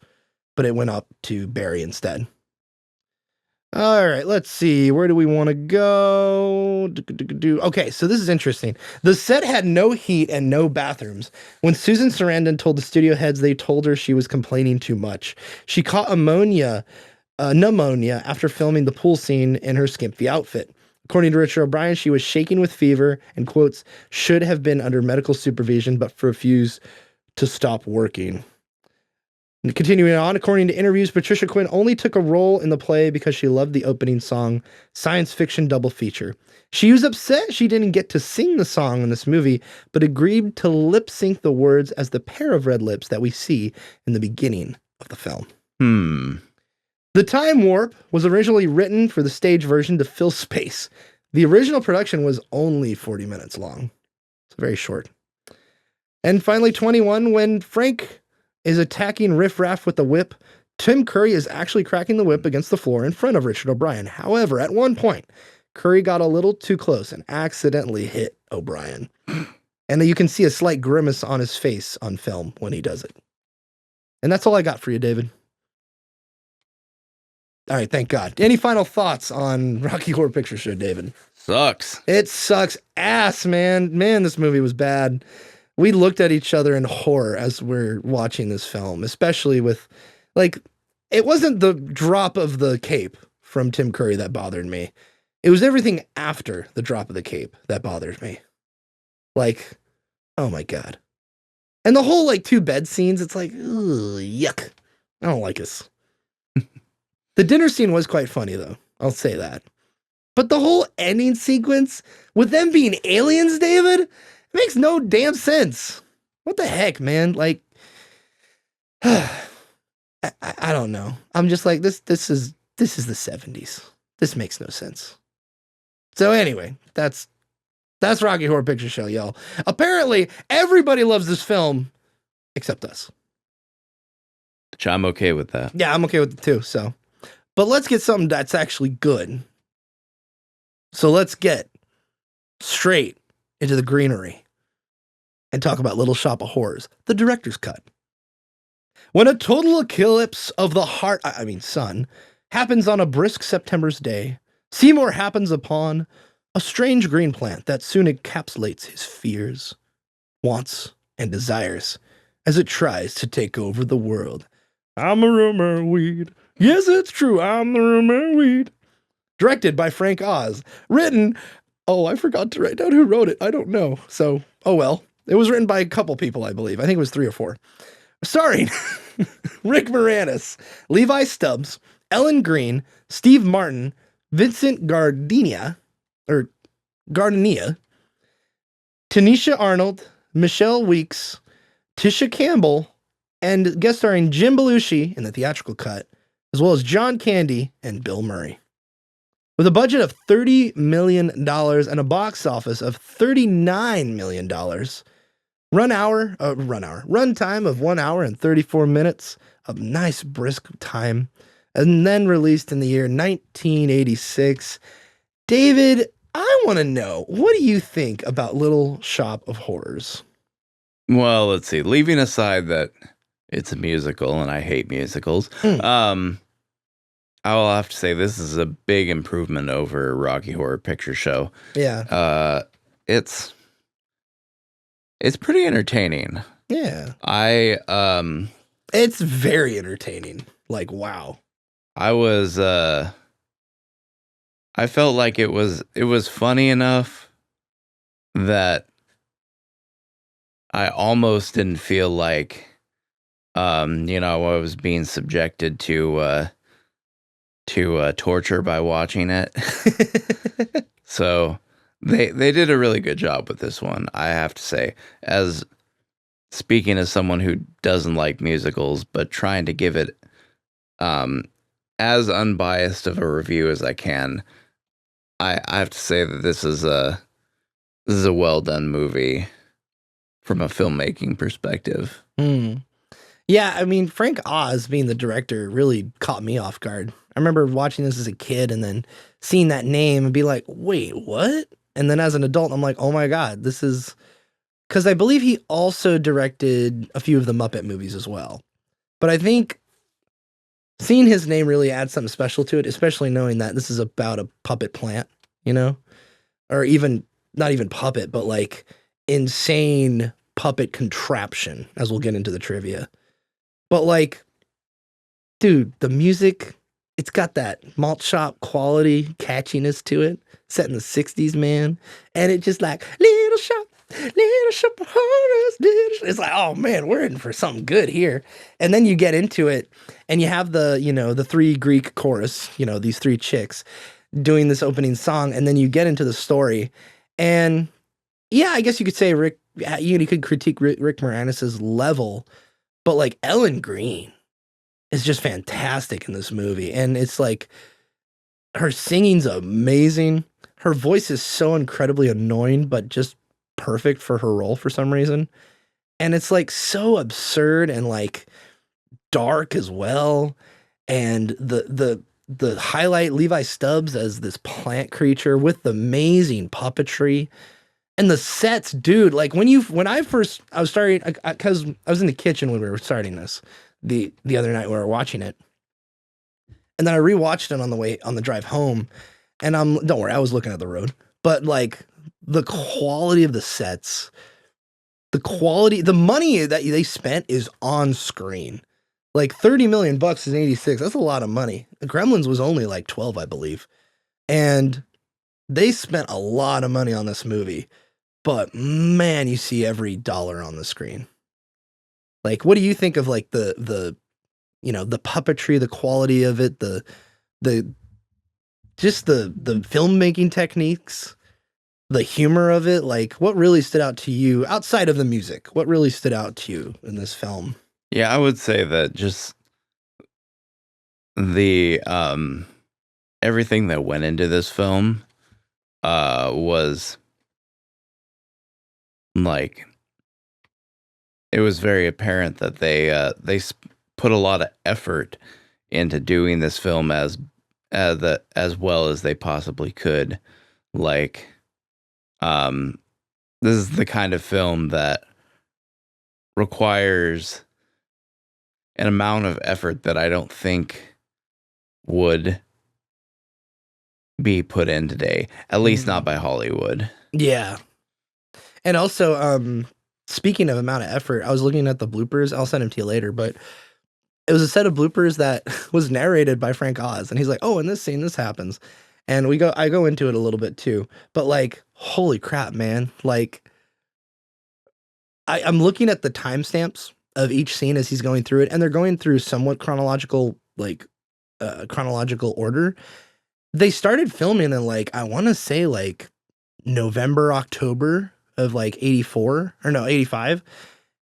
but it went up to Barry instead. All right, let's see. Where do we want to go? Okay, so this is interesting. The set had no heat and no bathrooms. When Susan Sarandon told the studio heads they told her she was complaining too much. She caught pneumonia after filming the pool scene in her skimpy outfit. According to Richard O'Brien, she was shaking with fever and, quotes, should have been under medical supervision but refused to stop working. And continuing on, according to interviews, Patricia Quinn only took a role in the play because she loved the opening song, science fiction double feature. She was upset she didn't get to sing the song in this movie, but agreed to lip sync the words as the pair of red lips that we see in the beginning of the film. The time warp was originally written for the stage version to fill space. The original production was only 40 minutes long. It's very short. And finally, 21, when Frank is attacking Riff Raff with the whip, Tim Curry is actually cracking the whip against the floor in front of Richard O'Brien. However, at one point, Curry got a little too close and accidentally hit O'Brien. And you can see a slight grimace on his face on film when he does it. And that's all I got for you, David. All right, thank God. Any final thoughts on Rocky Horror Picture Show, David? Sucks. It sucks ass, man. Man, this movie was bad. We looked at each other in horror as we're watching this film, especially with, like, it wasn't the drop of the cape from Tim Curry that bothered me. It was everything after the drop of the cape that bothered me. Like, oh my God. And the whole, like, two bed scenes, it's like, ugh, yuck. I don't like this. The dinner scene was quite funny, though. I'll say that. But the whole ending sequence, with them being aliens, David, it makes no damn sense. What the heck, man? Like, I don't know. I'm just like, this is the 70s. This makes no sense. So anyway, that's Rocky Horror Picture Show, y'all. Apparently, everybody loves this film except us. Which I'm okay with that. Yeah, I'm okay with it too, so. But let's get something that's actually good. So let's get straight into the greenery and talk about Little Shop of Horrors, the director's cut. When a total eclipse of the sun, happens on a brisk September's day, Seymour happens upon a strange green plant that soon encapsulates his fears, wants, and desires as it tries to take over the world. I'm a rumor weed. Yes, it's true. I'm the rumor weed. Directed by Frank Oz. Written, I forgot to write down who wrote it. I don't know. So, oh well. It was written by a couple people, I believe. I think it was 3 or 4. Starring Rick Moranis, Levi Stubbs, Ellen Green, Steve Martin, Vincent Gardenia, Tanisha Arnold, Michelle Weeks, Tisha Campbell, and guest starring Jim Belushi in the theatrical cut, as well as John Candy and Bill Murray. With a budget of $30 million and a box office of $39 million, runtime of 1 hour and 34 minutes of nice brisk time, and then released in the year 1986. David, I want to know, what do you think about Little Shop of Horrors? Well, let's see. Leaving aside that it's a musical and I hate musicals, I will have to say this is a big improvement over Rocky Horror Picture Show. Yeah. It's pretty entertaining. Yeah. It's very entertaining. Like, wow. I felt like it was funny enough that I almost didn't feel like I was being subjected to torture by watching it. So they did a really good job with this one, I have to say. As speaking as someone who doesn't like musicals, but trying to give it as unbiased of a review as I can, I have to say that this is a well done movie from a filmmaking perspective. Yeah, I mean, Frank Oz being the director really caught me off guard. remember watching this as a kid and then seeing that name and be like, wait, what? And then as an adult, I'm like, oh my God, this is, because I believe he also directed a few of the Muppet movies as well. But I think seeing his name really adds something special to it, especially knowing that this is about a puppet plant, you know? Or even, not even puppet, but like insane puppet contraption, as we'll get into the trivia. But like, dude, the music, it's got that malt shop quality, catchiness to it, set in the 60s, man. And it just like, little shop of horrors. It's like, oh man, we're in for something good here. And then you get into it and you have the, you know, the three Greek chorus, you know, these three chicks doing this opening song. And then you get into the story. And yeah, I guess you could say you could critique Rick Moranis's level, but like Ellen Green is just fantastic in this movie. And it's like, her singing's amazing. Her voice is so incredibly annoying, but just perfect for her role for some reason. And it's like so absurd and like dark as well. And the highlight Levi Stubbs as this plant creature with the amazing puppetry and the sets, dude. Like I was starting, because I was in the kitchen when we were starting this the other night when we were watching it. And then I rewatched it on the drive home. And don't worry, I was looking at the road. But like the quality of the sets, the money that they spent is on screen. Like $30 million in 86. That's a lot of money. Gremlins was only like 12, I believe. And they spent a lot of money on this movie. But man, you see every dollar on the screen. Like, what do you think of like the you know, the puppetry, the quality of it, the filmmaking techniques, the humor of it? Like, what really stood out to you outside of the music? What really stood out to you in this film? Yeah, I would say that just the everything that went into this film was like, it was very apparent that they put a lot of effort into doing this film as well as they possibly could. Like, this is the kind of film that requires an amount of effort that I don't think would be put in today, at least not by Hollywood. Yeah. And also, speaking of amount of effort, I was looking at the bloopers. I'll send them to you later, but it was a set of bloopers that was narrated by Frank Oz. And he's like, oh, in this scene, this happens. And I go into it a little bit too, but like, holy crap, man. Like, I'm looking at the timestamps of each scene as he's going through it, and they're going through somewhat chronological order. They started filming in like, I want to say like November, October of like 84 or no, 85.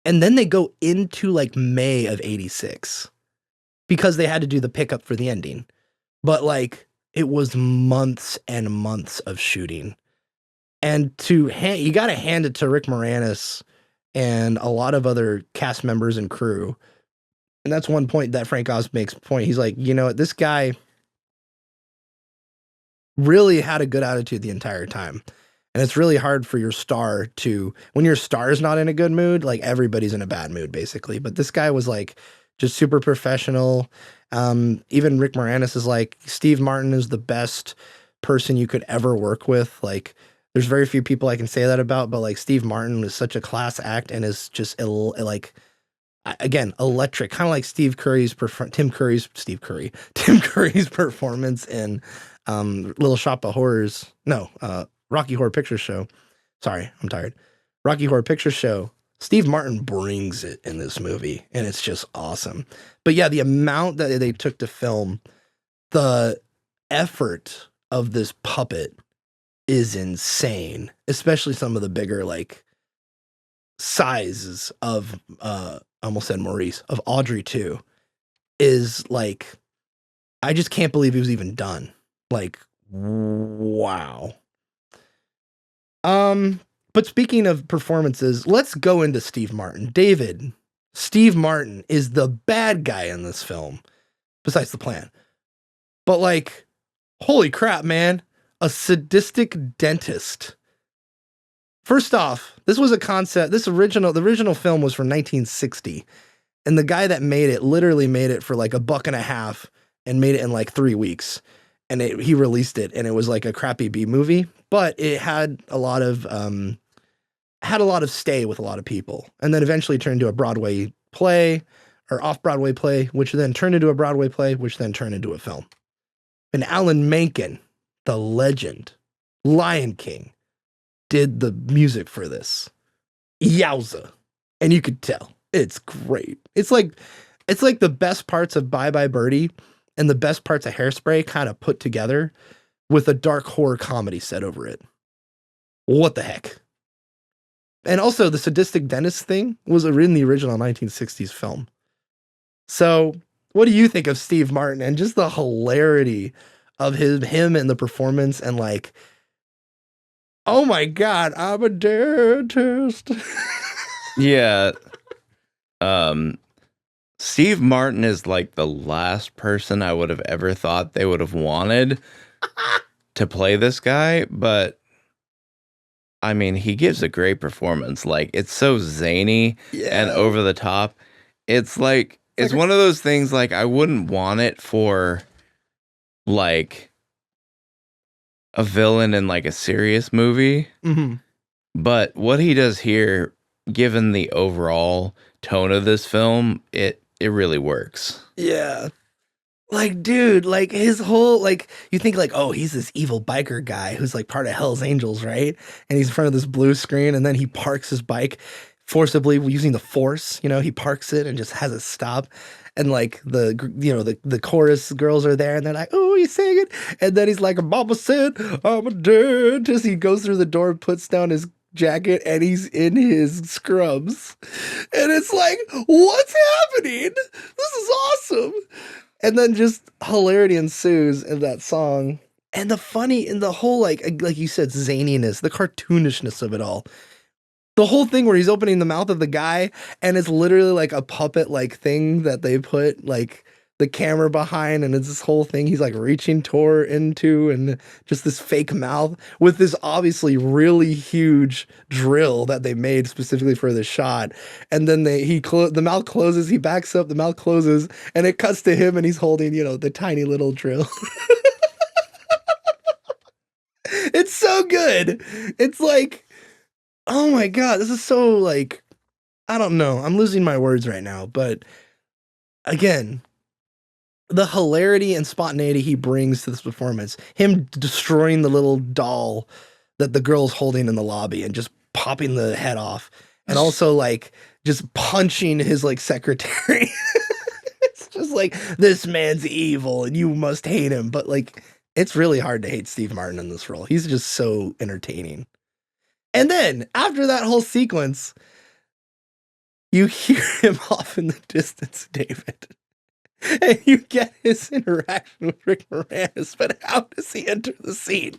And then they go into like May of 86 because they had to do the pickup for the ending. But like, it was months and months of shooting. And you got to hand it to Rick Moranis and a lot of other cast members and crew. And that's one point that Frank Oz makes point. He's like, you know, this guy really had a good attitude the entire time. And it's really hard for your star when your star is not in a good mood, like everybody's in a bad mood basically. But this guy was like just super professional. Even Rick Moranis is like, Steve Martin is the best person you could ever work with. Like, there's very few people I can say that about, but like Steve Martin was such a class act and is just like, again, electric, kind of like Tim Curry's performance in Little Shop of Horrors. No, Rocky Horror Picture Show. Sorry, I'm tired. Rocky Horror Picture Show. Steve Martin brings it in this movie, and it's just awesome. But yeah, the amount that they took to film, the effort of this puppet is insane, especially some of the bigger like sizes of I almost said Maurice, of Audrey too, is like, I just can't believe it was even done. Like, wow. But speaking of performances, let's go into Steve Martin. David, Steve Martin is the bad guy in this film, besides the plan. But like, holy crap, man. A sadistic dentist. First off, this was a concept. The original film was from 1960. And the guy that made it literally made it for like $1.50 and made it in like 3 weeks. And he released it, and it was like a crappy B movie, but it had a lot of stay with a lot of people, and then eventually turned into a Broadway play or off-Broadway play, which then turned into a Broadway play, which then turned into a film. And Alan Menken, the legend, Lion King, did the music for this. Yowza. And you could tell. It's great. It's like the best parts of Bye Bye Birdie and the best parts of Hairspray kind of put together with a dark horror comedy set over it. What the heck? And also the sadistic dentist thing was in the original 1960s film. So what do you think of Steve Martin and just the hilarity of him and the performance and like, oh my God, I'm a dentist. Yeah. Steve Martin is like the last person I would have ever thought they would have wanted to play this guy, but I mean, he gives a great performance. Like, it's so zany and over the top. It's like, it's one of those things, like, I wouldn't want it for like a villain in like a serious movie. Mm-hmm. But what he does here, given the overall tone of this film, it really works. Yeah. Like, dude, like his whole, like, you think like, oh, he's this evil biker guy who's like part of Hell's Angels, right? And he's in front of this blue screen, and then he parks his bike forcibly using the force, he parks it and just has it stop. And like the chorus girls are there, and they're like, oh, he's singing. And then he's like, Mama said, I'm a dentist. He goes through the door, puts down his jacket, and he's in his scrubs. And it's like, what's happening? This is awesome. And then just hilarity ensues in that song. And the funny and the whole, like you said, zaniness, the cartoonishness of it all. The whole thing where he's opening the mouth of the guy, and it's literally like a puppet like thing that they put like the camera behind, and it's this whole thing he's like reaching into, and just this fake mouth with this obviously really huge drill that they made specifically for the shot. And then the mouth closes, he backs up, the mouth closes, and it cuts to him, and he's holding, the tiny little drill. It's so good. It's like, oh my God, this is so like, I don't know. I'm losing my words right now, but again, the hilarity and spontaneity he brings to this performance, him destroying the little doll that the girl's holding in the lobby and just popping the head off, and also like just punching his like secretary. It's just like, this man's evil and you must hate him. But like, it's really hard to hate Steve Martin in this role. He's just so entertaining. And then after that whole sequence, you hear him off in the distance, David. And you get his interaction with Rick Moranis, but how does he enter the scene?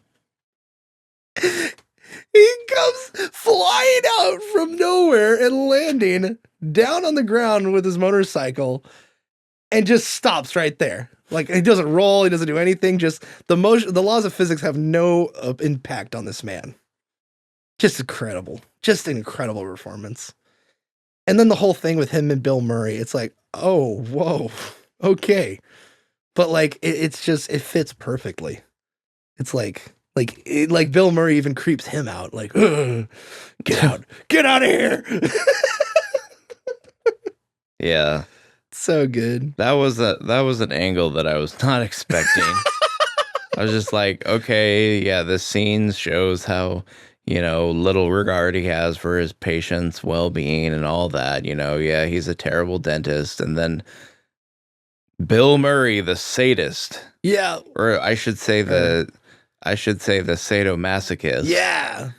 He comes flying out from nowhere and landing down on the ground with his motorcycle and just stops right there. Like, he doesn't roll, he doesn't do anything, just the laws of physics have no impact on this man. Just incredible. Just an incredible performance. And then the whole thing with him and Bill Murray, it's like, oh, whoa. Okay. But like, it fits perfectly. It's like Bill Murray even creeps him out. Like, get out of here. Yeah. So good. That was an angle that I was not expecting. I was just like, okay, yeah, this scene shows how, little regard he has for his patient's well-being and all that, yeah, he's a terrible dentist. And then Bill Murray, the sadist. Yeah. Or I should say the sadomasochist. Yeah.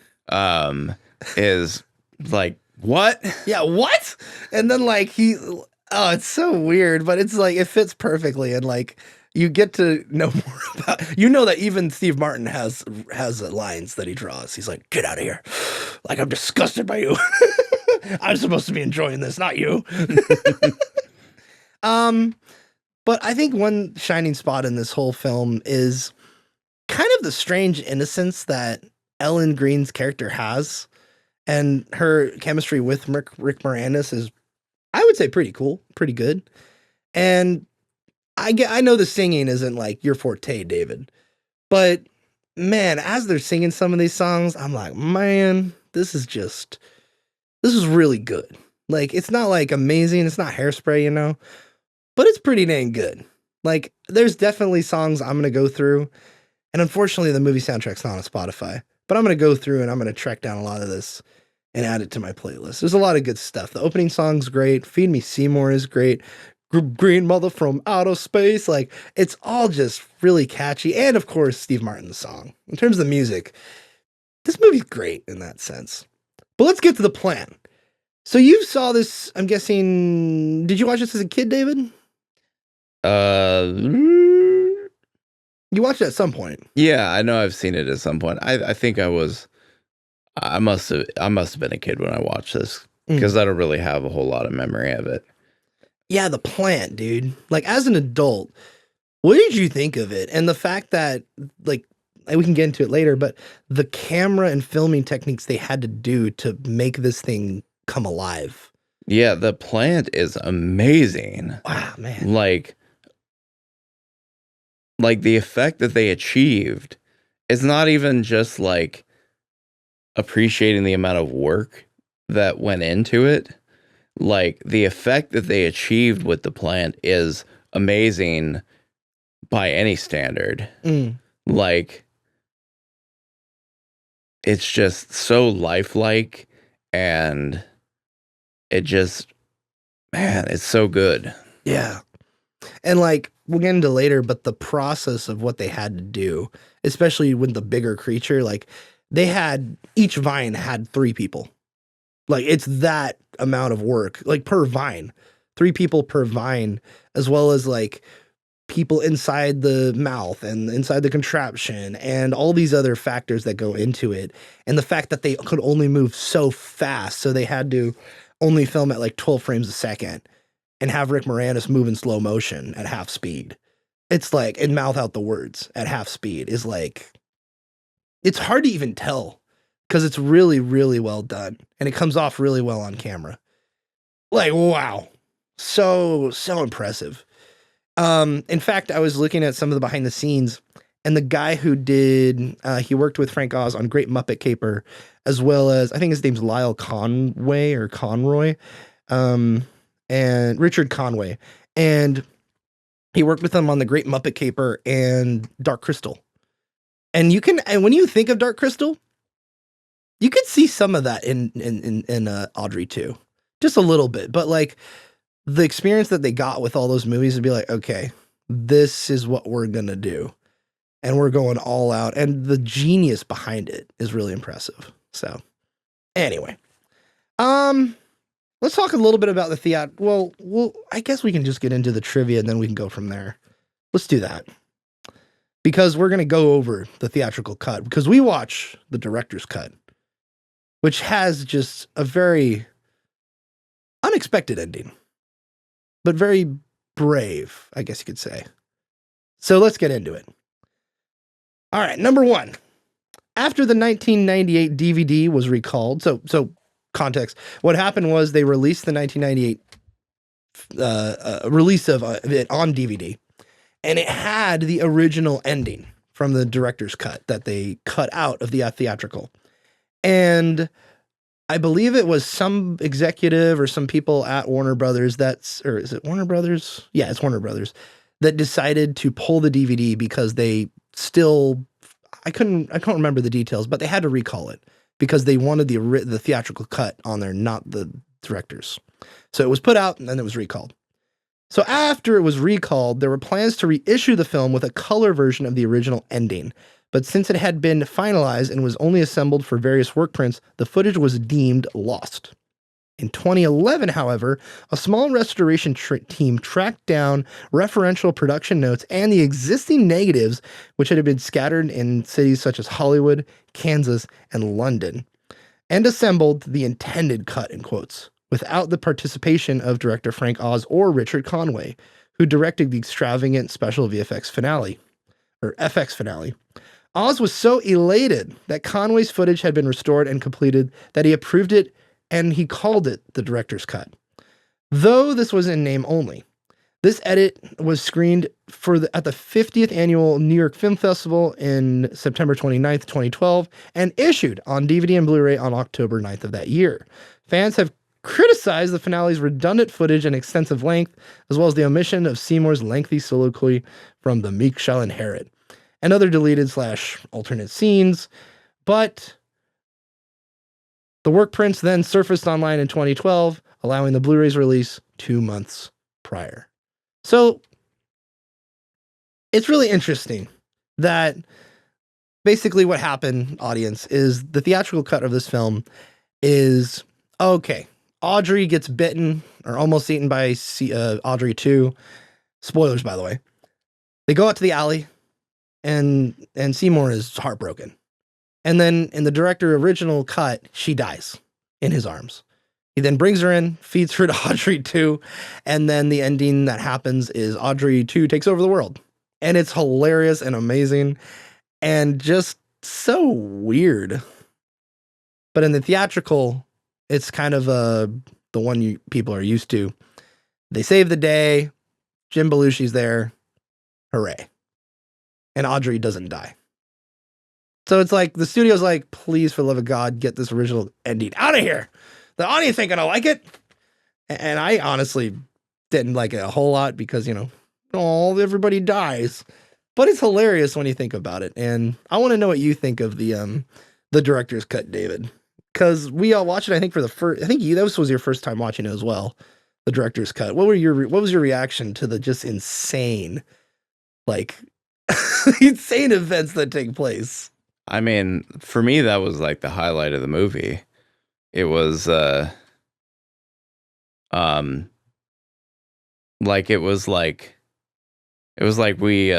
Is like, what? Yeah, what? And then like it's so weird, but it's like, it fits perfectly. And like, you get to know more about, that even Steve Martin has lines that he draws. He's like, get out of here. Like, I'm disgusted by you. I'm supposed to be enjoying this, not you. But I think one shining spot in this whole film is kind of the strange innocence that Ellen Green's character has. And her chemistry with Rick Moranis is, I would say, pretty cool, pretty good. And I know the singing isn't like your forte, David, but man, as they're singing some of these songs, I'm like, man, this is really good. Like, it's not like amazing, it's not Hairspray, but it's pretty dang good. Like, there's definitely songs I'm gonna go through, and unfortunately, the movie soundtrack's not on Spotify, but I'm gonna go through and I'm gonna track down a lot of this and add it to my playlist. There's a lot of good stuff. The opening song's great. Feed Me Seymour is great. Green Mother from Outer Space. Like, it's all just really catchy. And of course, Steve Martin's song. In terms of the music, this movie's great in that sense. But let's get to the plan. So you saw this, I'm guessing, did you watch this as a kid, David? You watched it at some point. Yeah, I know I've seen it at some point. I think I must have been a kid when I watched this, because I don't really have a whole lot of memory of it. Yeah, the plant, dude. Like, as an adult, what did you think of it? And the fact that, like, we can get into it later, but the camera and filming techniques they had to do to make this thing come alive. Yeah, the plant is amazing. Wow, man. Like the effect that they achieved is not even just like appreciating the amount of work that went into it. Like, the effect that they achieved with the plant is amazing by any standard. Like, it's just so lifelike, and it just, man, it's so good. Yeah. And like, we'll get into later, but the process of what they had to do, especially with the bigger creature, like, each vine had 3 people. Like, it's that amount of work, like, per vine, 3 people per vine, as well as like people inside the mouth and inside the contraption and all these other factors that go into it. And the fact that they could only move so fast. So they had to only film at like 12 frames a second and have Rick Moranis move in slow motion at half speed. It's like, and mouth out the words at half speed is like, it's hard to even tell, because it's really, really well done. And it comes off really well on camera. Like, wow. So impressive. In fact, I was looking at some of the behind the scenes, and the guy who did, he worked with Frank Oz on Great Muppet Caper, as well as, I think his name's Lyle Conway or Conroy, and Richard Conway. And he worked with them on the Great Muppet Caper and Dark Crystal. And when you think of Dark Crystal, you could see some of that in Audrey too, just a little bit. But like, the experience that they got with all those movies would be like, okay, this is what we're gonna do, and we're going all out. And the genius behind it is really impressive. So, anyway, let's talk a little bit about the theater. Well, I guess we can just get into the trivia, and then we can go from there. Let's do that, because we're gonna go over the theatrical cut, because we watch the director's cut, which has just a very unexpected ending, but very brave, I guess you could say. So let's get into it. All right, number 1. After the 1998 DVD was recalled, so context, what happened was they released the 1998 release of it on DVD, and it had the original ending from the director's cut that they cut out of the theatrical. And I believe it was some executive or some people at Warner Brothers or is it Warner Brothers? Yeah, it's Warner Brothers, that decided to pull the DVD because they still, I can't remember the details, but they had to recall it because they wanted the theatrical cut on there, not the director's. So it was put out and then it was recalled. So after it was recalled, there were plans to reissue the film with a color version of the original ending. But since it had been finalized and was only assembled for various work prints, the footage was deemed lost. In 2011, however, a small restoration team tracked down referential production notes and the existing negatives, which had been scattered in cities such as Hollywood, Kansas, and London, and assembled the intended cut, in quotes, without the participation of director Frank Oz or Richard Conway, who directed the extravagant special VFX finale, or FX finale. Oz was so elated that Conway's footage had been restored and completed that he approved it and he called it the director's cut. Though this was in name only. This edit was screened at the 50th Annual New York Film Festival in September 29th, 2012, and issued on DVD and Blu-ray on October 9th of that year. Fans have criticized the finale's redundant footage and extensive length, as well as the omission of Seymour's lengthy soliloquy from The Meek Shall Inherit, and other deleted / alternate scenes, but the work prints then surfaced online in 2012, allowing the Blu-ray's release 2 months prior. So it's really interesting that basically what happened, audience, is the theatrical cut of this film is, okay, Audrey gets bitten or almost eaten by Audrey 2. Spoilers, by the way. They go out to the alley, and Seymour is heartbroken. And then in the director original cut, she dies in his arms. He then brings her in, feeds her to Audrey 2, and then the ending that happens is Audrey 2 takes over the world. And it's hilarious and amazing and just so weird. But in the theatrical, it's kind of the one people are used to. They save the day, Jim Belushi's there, hooray. And Audrey doesn't die. So it's like, the studio's like, please, for the love of God, get this original ending out of here. The audience ain't gonna like it. And I honestly didn't like it a whole lot because, everybody dies. But it's hilarious when you think about it. And I want to know what you think of the director's cut, David. Because we all watched it, I think, for the first, I think this was your first time watching it as well, the director's cut. What was your reaction to the just insane, insane events that take place? I mean, for me, that was like the highlight of the movie. It was, it was like we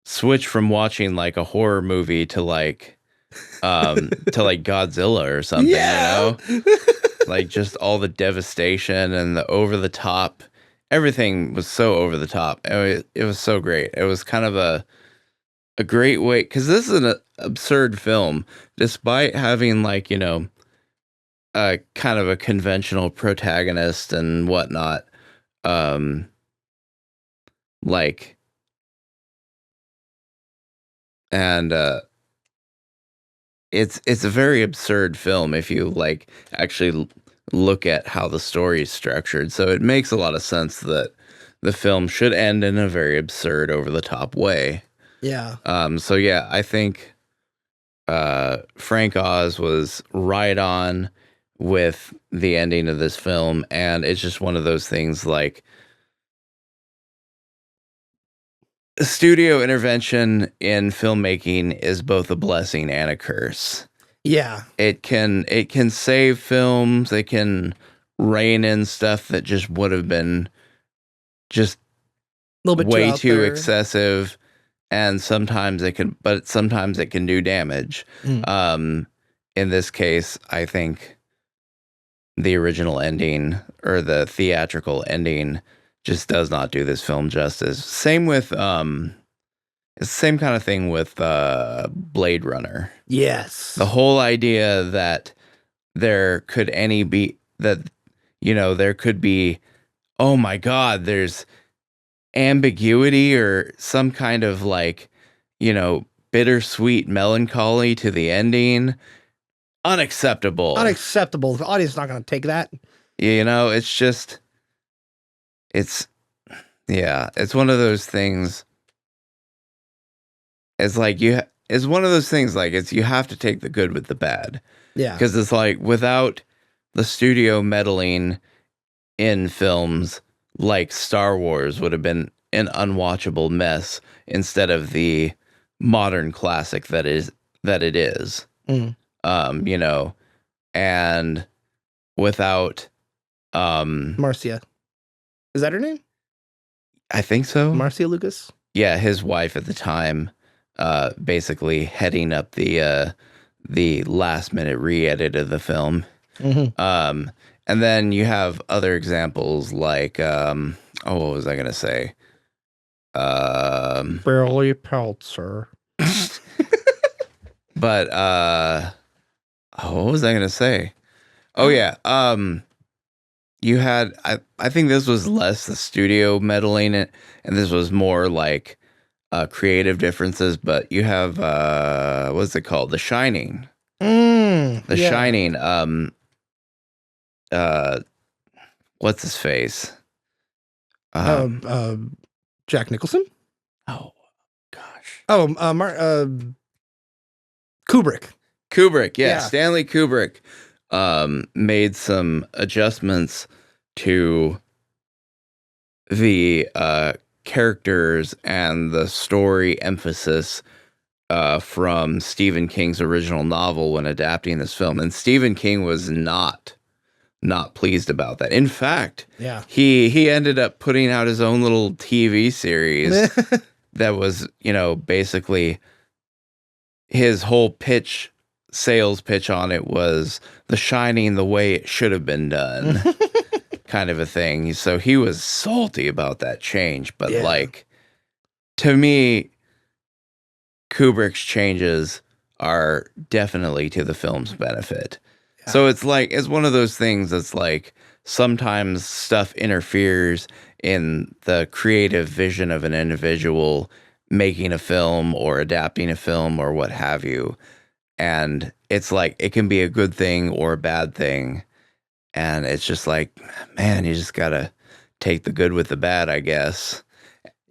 switched from watching like a horror movie to Godzilla or something, yeah. Like just all the devastation and the over the top, everything was so over the top. It was so great. It was kind of a great way, because this is an absurd film, despite having a kind of a conventional protagonist and whatnot. It's a very absurd film if you actually look at how the story is structured. So it makes a lot of sense that the film should end in a very absurd, over the top way. Yeah. So yeah, I think Frank Oz was right on with the ending of this film, and it's just one of those things studio intervention in filmmaking is both a blessing and a curse. Yeah. It can save films, it can rein in stuff that just would have been just a little bit way too there. excessive, and sometimes it can do damage. In this case, I think the original ending, or the theatrical ending, just does not do this film justice. Same with it's the same kind of thing with Blade Runner. Yes. The whole idea that there could be, oh my God, there's ambiguity or some kind of bittersweet melancholy to the ending. Unacceptable. The audience is not going to take that. It's one of those things. It's one of those things, you have to take the good with the bad. Yeah. Because it's without the studio meddling in films, Star Wars would have been an unwatchable mess instead of the modern classic that it is. And without Marcia. Is that her name? I think so. Marcia Lucas? Yeah, his wife at the time, basically heading up the last minute re-edit of the film. Mm-hmm. And then you have other examples Oh, what was I gonna say? Barely Peltzer. But what was I gonna say? Oh yeah. You had I think this was less the studio meddling it, and this was more like creative differences. But you have what's it called? The Shining. The Yeah. Shining. What's his face? Jack Nicholson. Oh gosh. Oh, Kubrick. Kubrick, Yeah. Stanley Kubrick made some adjustments to the characters and the story emphasis from Stephen King's original novel when adapting this film. And Stephen King was not pleased about that. In fact, Yeah. he ended up putting out his own little TV series that was, basically his whole sales pitch on it was The Shining the way it should have been done. Kind of a thing. So he was salty about that change. But to me, Kubrick's changes are definitely to the film's benefit. Yeah. So it's one of those things that's like sometimes stuff interferes in the creative vision of an individual making a film or adapting a film or what have you. And it's like it can be a good thing or a bad thing. And it's just like, man, you just gotta take the good with the bad, I guess.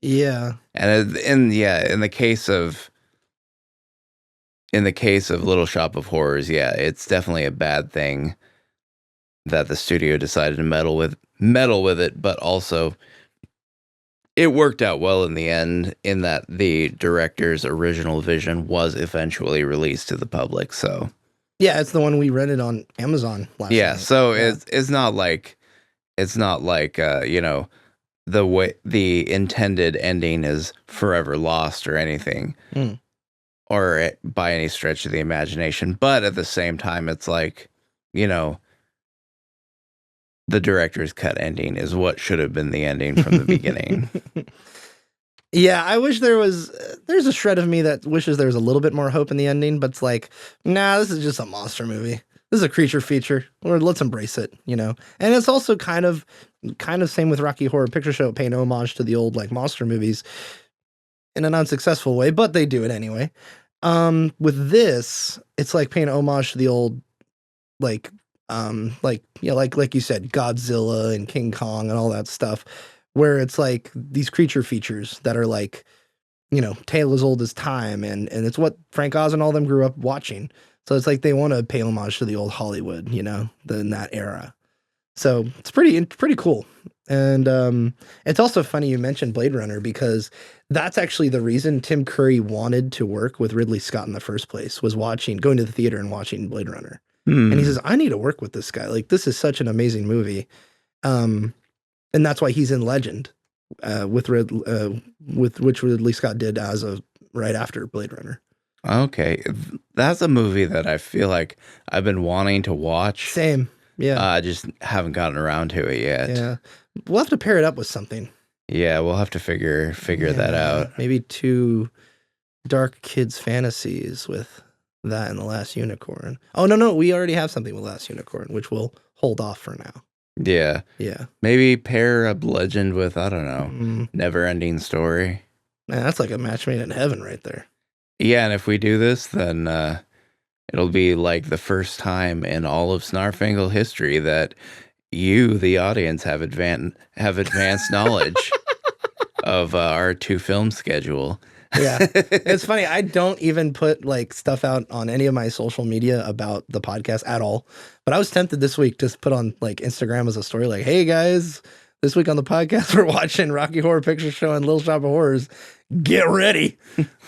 Yeah. And in the case of Little Shop of Horrors, it's definitely a bad thing that the studio decided to meddle with it, but also it worked out well in the end in that the director's original vision was eventually released to the public. So yeah, it's the one we rented on Amazon last night. So it's not like the way the intended ending is forever lost or anything, or by any stretch of the imagination. But at the same time, it's like, the director's cut ending is what should have been the ending from the beginning. Yeah, I wish there's a shred of me that wishes there was a little bit more hope in the ending, but it's like, nah, this is just a monster movie. This is a creature feature, or let's embrace it, And it's also kind of same with Rocky Horror Picture Show, paying homage to the old monster movies in an unsuccessful way, but they do it anyway. With this, it's like paying homage to the old like you said, Godzilla and King Kong and all that stuff, where it's like these creature features that are like, tale as old as time, and it's what Frank Oz and all them grew up watching. So it's like they want to pay homage to the old Hollywood, in that era. So it's pretty cool. And it's also funny you mentioned Blade Runner, because that's actually the reason Tim Curry wanted to work with Ridley Scott in the first place, was going to the theater and watching Blade Runner. And he says, I need to work with this guy. Like, this is such an amazing movie. And that's why he's in Legend, which Ridley Scott did right after Blade Runner. Okay. That's a movie that I feel like I've been wanting to watch. Same. Yeah. I just haven't gotten around to it yet. Yeah. We'll have to pair it up with something. Yeah, we'll have to figure that out. Maybe 2 dark kids fantasies with that and The Last Unicorn. Oh, no, we already have something with Last Unicorn, which we'll hold off for now. Yeah. Yeah. Maybe pair up Legend with, I don't know, Never Ending Story. Man, that's like a match made in heaven right there. Yeah, and if we do this, then it'll be like the first time in all of Snarp Fangle history that you, the audience, have advanced knowledge of our 2 film schedule. Yeah. It's funny. I don't even put stuff out on any of my social media about the podcast at all. But I was tempted this week to put on Instagram as a story, like, hey guys, this week on the podcast, we're watching Rocky Horror Picture Show and Little Shop of Horrors. Get ready.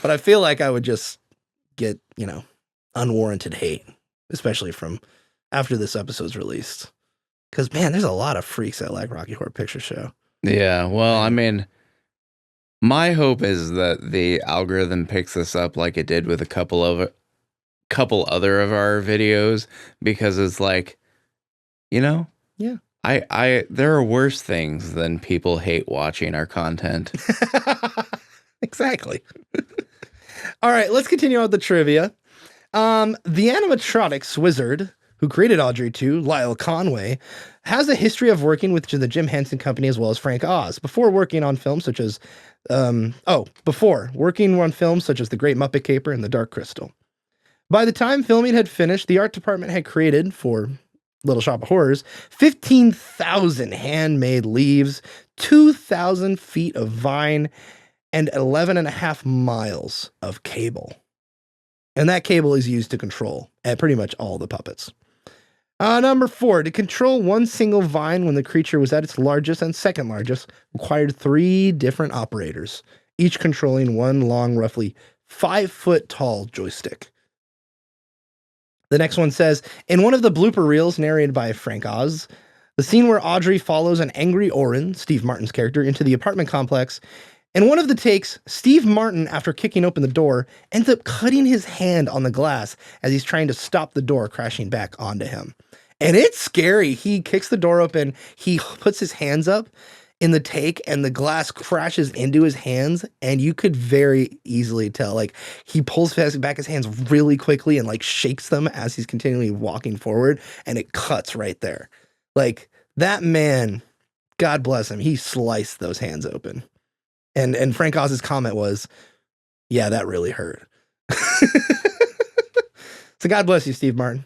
But I feel like I would just get, unwarranted hate, especially from after this episode's released. Because, man, there's a lot of freaks that like Rocky Horror Picture Show. Yeah. Well, I mean, my hope is that the algorithm picks this up like it did with a couple other of our videos, because it's like, Yeah. There are worse things than people hate watching our content. Exactly. All right, let's continue on with the trivia. The animatronics wizard who created Audrey 2, Lyle Conway, has a history of working with the Jim Henson Company as well as Frank Oz before working on films such as The Great Muppet Caper and The Dark Crystal. By the time filming had finished, the art department had created, for Little Shop of Horrors, 15,000 handmade leaves, 2,000 feet of vine, and 11.5 miles of cable. And that cable is used to control pretty much all the puppets. Number 4, to control one single vine when the creature was at its largest and second largest required 3 different operators, each controlling one long, roughly 5 foot tall joystick. The next one says, in one of the blooper reels narrated by Frank Oz, the scene where Audrey follows an angry Orin, Steve Martin's character, into the apartment complex. In one of the takes, Steve Martin, after kicking open the door, ends up cutting his hand on the glass as he's trying to stop the door crashing back onto him. And it's scary. He kicks the door open, he puts his hands up in the take, and the glass crashes into his hands, and you could very easily tell, like, he pulls back his hands really quickly and, like, shakes them as he's continually walking forward, and it cuts right there. Like, that man, God bless him, he sliced those hands open. And Frank Oz's comment was, yeah, that really hurt. So God bless you, Steve Martin.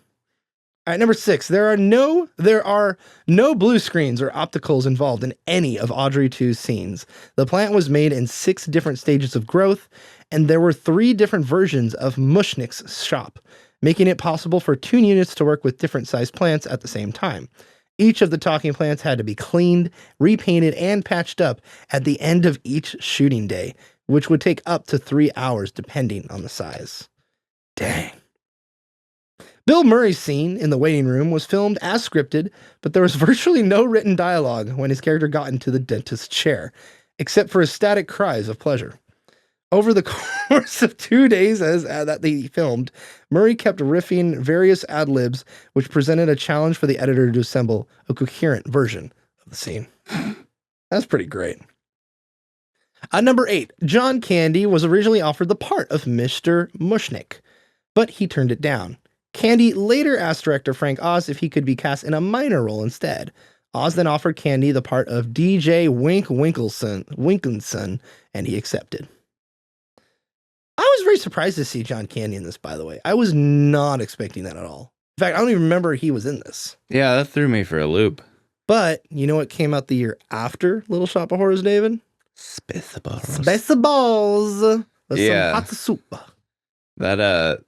All right, number 6, there are no blue screens or opticals involved in any of Audrey 2's scenes. The plant was made in 6 different stages of growth, and there were 3 different versions of Mushnick's shop, making it possible for 2 units to work with different sized plants at the same time. Each of the talking plants had to be cleaned, repainted, and patched up at the end of each shooting day, which would take up to 3 hours depending on the size. Dang. Bill Murray's scene in the waiting room was filmed as scripted, but there was virtually no written dialogue when his character got into the dentist's chair, except for ecstatic cries of pleasure. Over the course of 2 days that they filmed, Murray kept riffing various ad-libs, which presented a challenge for the editor to assemble a coherent version of the scene. That's pretty great. Number 8, John Candy was originally offered the part of Mr. Mushnick, but he turned it down. Candy later asked director Frank Oz if he could be cast in a minor role instead. Oz then offered Candy the part of DJ Winkinson, and he accepted. I was very surprised to see John Candy in this, by the way. I was not expecting that at all. In fact, I don't even remember he was in this. Yeah, that threw me for a loop. But you know what came out the year after Little Shop of Horrors, David? Spaceballs. Spaceballs. With Yeah. some hot soup. That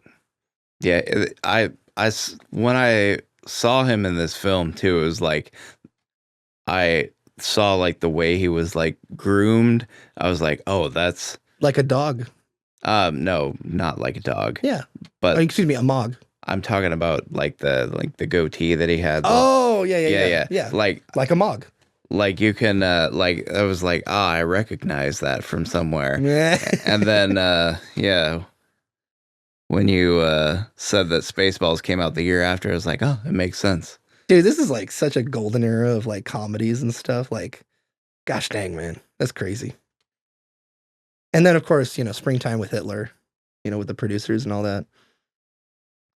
when I saw him in this film too, it was like I saw like the way he was like groomed. I was like, oh, that's Like a dog. No, not like a dog. Yeah. But Excuse me, a mog. I'm talking about like the goatee that he had. Oh, yeah. Like a mog. Like you can like I was like, I recognize that from somewhere. Yeah. And then when you said that Spaceballs came out the year after, I was like, oh, it makes sense. Dude, this is like such a golden era of like comedies and stuff. Like, gosh dang, man. That's crazy. And then, of course, Springtime with Hitler, with the producers and all that.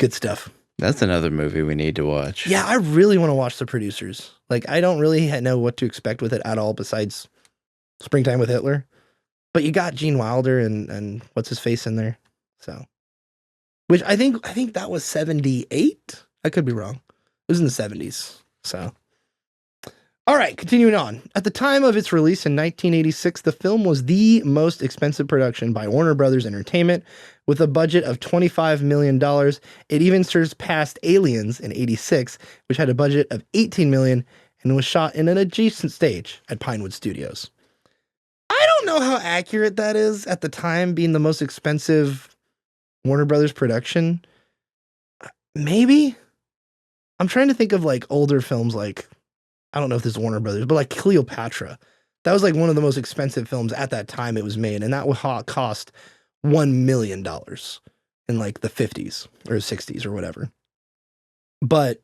Good stuff. That's another movie we need to watch. Yeah, I really want to watch The Producers. Like, I don't really know what to expect with it at all besides Springtime with Hitler. But you got Gene Wilder and what's his face in there. So, which I think that was 78. I could be wrong. It was in the 70s. So, all right, continuing on. At the time of its release in 1986, the film was the most expensive production by Warner Brothers Entertainment, with a budget of $25 million. It even surpassed Aliens in 86, which had a budget of $18 million and was shot in an adjacent stage at Pinewood Studios. I don't know how accurate that is at the time, being the most expensive Warner Brothers production. Maybe? I'm trying to think of like older films like, I don't know if this is Warner Brothers, but like Cleopatra. That was like one of the most expensive films at that time it was made, and that would cost $1 million in like the 50s or 60s or whatever. But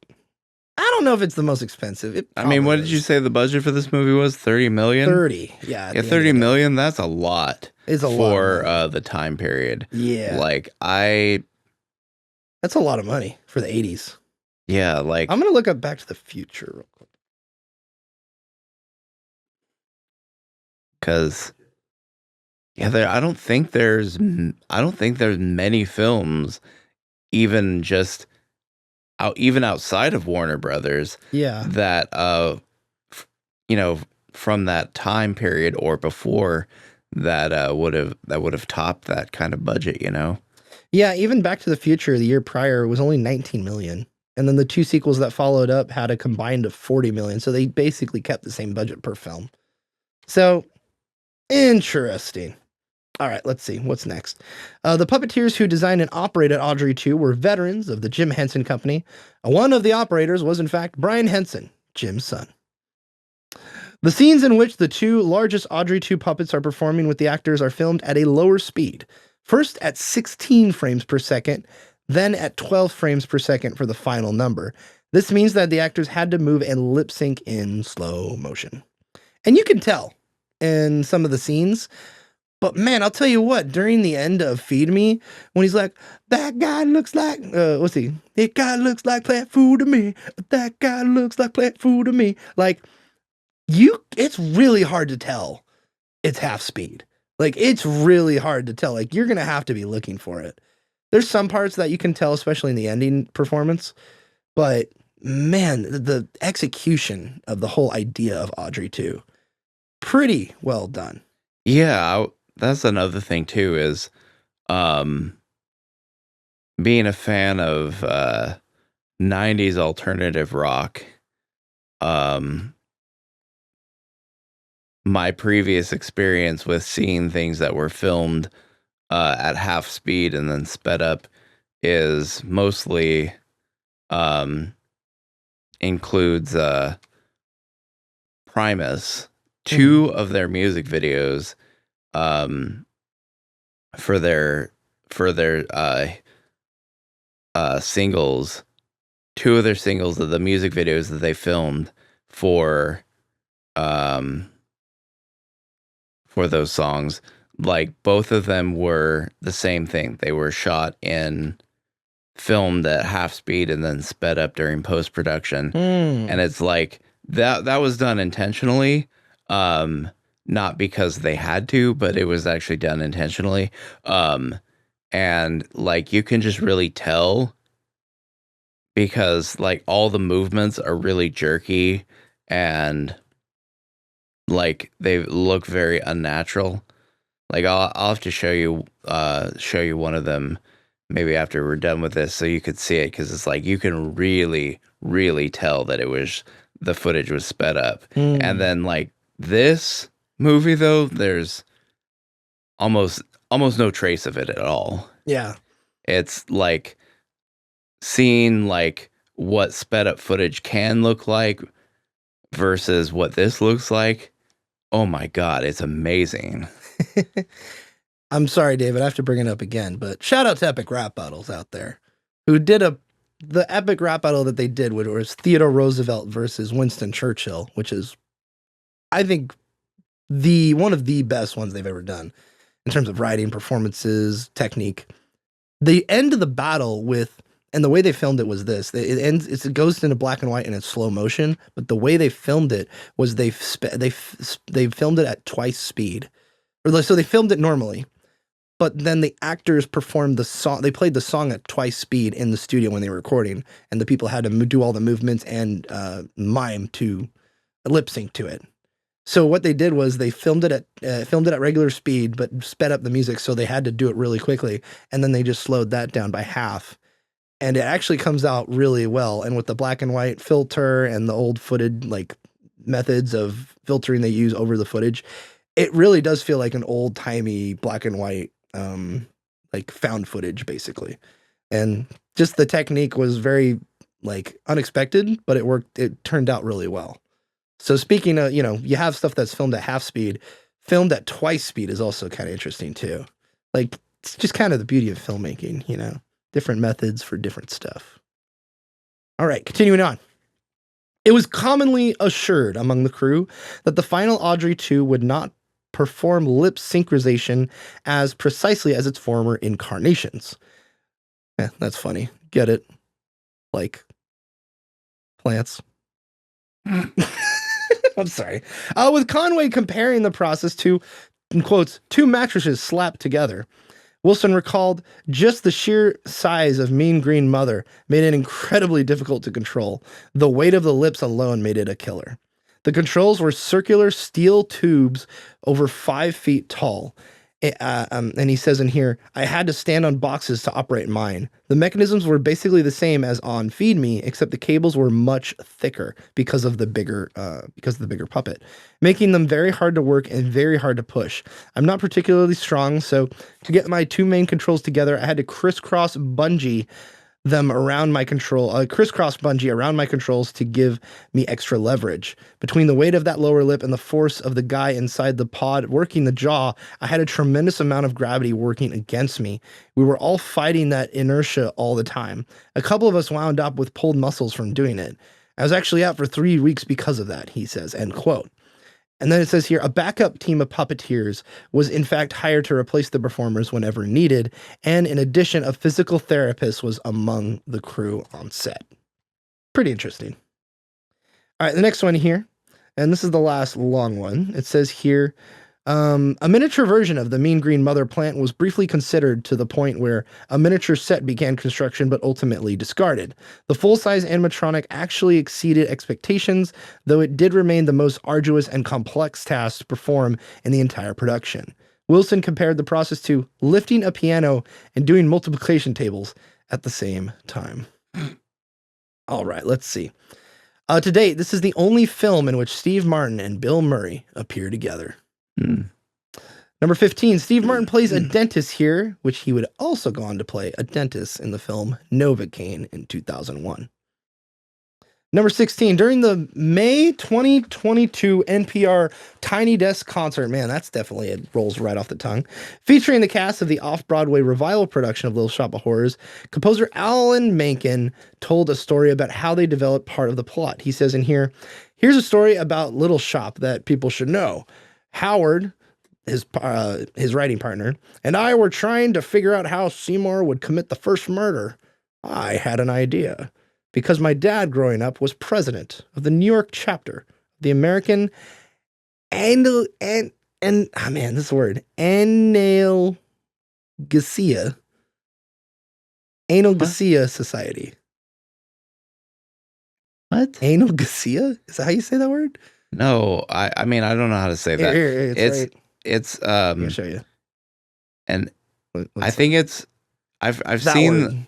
I don't know if it's the most expensive. I mean, what did you say the budget for this movie was? 30 million? 30. Yeah. Yeah, 30 million, that's a lot. It's a for lot the time period. Yeah. That's a lot of money for the 80s. Yeah, I'm going to look up Back to the Future real quick. Cuz I don't think there's many films even outside of Warner Brothers that from that time period or before that would have topped that kind of budget, Yeah, even Back to the Future the year prior was only 19 million. And then the two sequels that followed up had a combined of 40 million. So they basically kept the same budget per film. So interesting. All right, let's see. What's next? The puppeteers who designed and operated Audrey 2 were veterans of the Jim Henson Company. One of the operators was, in fact, Brian Henson, Jim's son. The scenes in which the two largest Audrey 2 puppets are performing with the actors are filmed at a lower speed. First at 16 frames per second, then at 12 frames per second for the final number. This means that the actors had to move and lip sync in slow motion. And you can tell in some of the scenes, but man, I'll tell you what, during the end of Feed Me, when he's like, that guy looks like, what's he? That guy looks like plant food to me. That guy looks like plant food to me. Like, it's really hard to tell it's half speed. Like, it's really hard to tell. Like, you're going to have to be looking for it. There's some parts that you can tell, especially in the ending performance. But, man, the execution of the whole idea of Audrey 2, pretty well done. Yeah, that's another thing, too, is being a fan of 90s alternative rock. My previous experience with seeing things that were filmed at half speed and then sped up is mostly includes Primus. Two of their music videos for their singles, two of their singles of the music videos that they filmed for those songs, like both of them were the same thing. They were filmed at half speed and then sped up during post-production. And it's like that was done intentionally, not because they had to, but it was actually done intentionally. And like you can just really tell because like all the movements are really jerky and like they look very unnatural. Like I'll have to show you one of them maybe after we're done with this so you could see it, because it's like you can really, really tell that the footage was sped up. And then like this movie though, there's almost no trace of it at all. Yeah. It's like seeing like what sped up footage can look like versus what this looks like. Oh my God, it's amazing. I'm sorry, David, I have to bring it up again, but shout out to Epic Rap Battles out there who did the epic rap battle that they did, which was Theodore Roosevelt versus Winston Churchill, which is, I think, one of the best ones they've ever done in terms of writing, performances, technique. They end the battle with, and the way they filmed it was this. It goes into black and white and it's slow motion, but the way they filmed it was they filmed it at twice speed. So they filmed it normally, but then the actors performed the song. They played the song at twice speed in the studio when they were recording, and the people had to do all the movements and mime to lip sync to it. So what they did was they filmed it at regular speed, but sped up the music, so they had to do it really quickly, and then they just slowed that down by half. And it actually comes out really well. And with the black and white filter and the old footage like methods of filtering they use over the footage, it really does feel like an old timey black and white, like found footage basically. And just the technique was very like unexpected, but it worked. It turned out really well. So speaking of, you have stuff that's filmed at half speed, filmed at twice speed is also kind of interesting too. Like it's just kind of the beauty of filmmaking, different methods for different stuff. All right, continuing on. It was commonly assured among the crew that the final Audrey 2 would not perform lip synchronization as precisely as its former incarnations. That's funny. Get it? Like plants. I'm sorry. With Conway comparing the process to, in quotes, two mattresses slapped together, Wilson recalled just the sheer size of Mean Green Mother made it incredibly difficult to control. The weight of the lips alone made it a killer. The controls were circular steel tubes over 5 feet tall. And he says in here, I had to stand on boxes to operate mine. The mechanisms were basically the same as on Feed Me, except the cables were much thicker because of the bigger puppet, making them very hard to work and very hard to push. I'm not particularly strong, so to get my two main controls together, I had to crisscross bungee around my controls to give me extra leverage. Between the weight of that lower lip and the force of the guy inside the pod working the jaw, I had a tremendous amount of gravity working against me. We were all fighting that inertia all the time. A couple of us wound up with pulled muscles from doing it. I was actually out for 3 weeks because of that, he says, end quote. And then it says here, a backup team of puppeteers was in fact hired to replace the performers whenever needed. And in addition, a physical therapist was among the crew on set. Pretty interesting. All right, the next one here, and this is the last long one. It says here, a miniature version of the Mean Green Mother plant was briefly considered to the point where a miniature set began construction but ultimately discarded. The full-size animatronic actually exceeded expectations, though it did remain the most arduous and complex task to perform in the entire production. Wilson compared the process to lifting a piano and doing multiplication tables at the same time. All right, let's see. To date, this is the only film in which Steve Martin and Bill Murray appear together. Number 15, Steve Martin plays a dentist here, which he would also go on to play a dentist in the film Novocaine in 2001. Number 16, during the May 2022 NPR Tiny Desk concert, man, that's definitely, it rolls right off the tongue, featuring the cast of the off-Broadway revival production of Little Shop of Horrors, composer Alan Menken told a story about how they developed part of the plot. He says in here, here's a story about Little Shop that people should know. Howard, his writing partner, and I were trying to figure out how Seymour would commit the first murder. I had an idea. Because my dad growing up was president of the New York chapter of the American Analgesia Society. What? Analgesia? Is that how you say that word? No, I mean, I don't know how to say that. Here, it's I'm gonna show you. And I think it's I've seen word.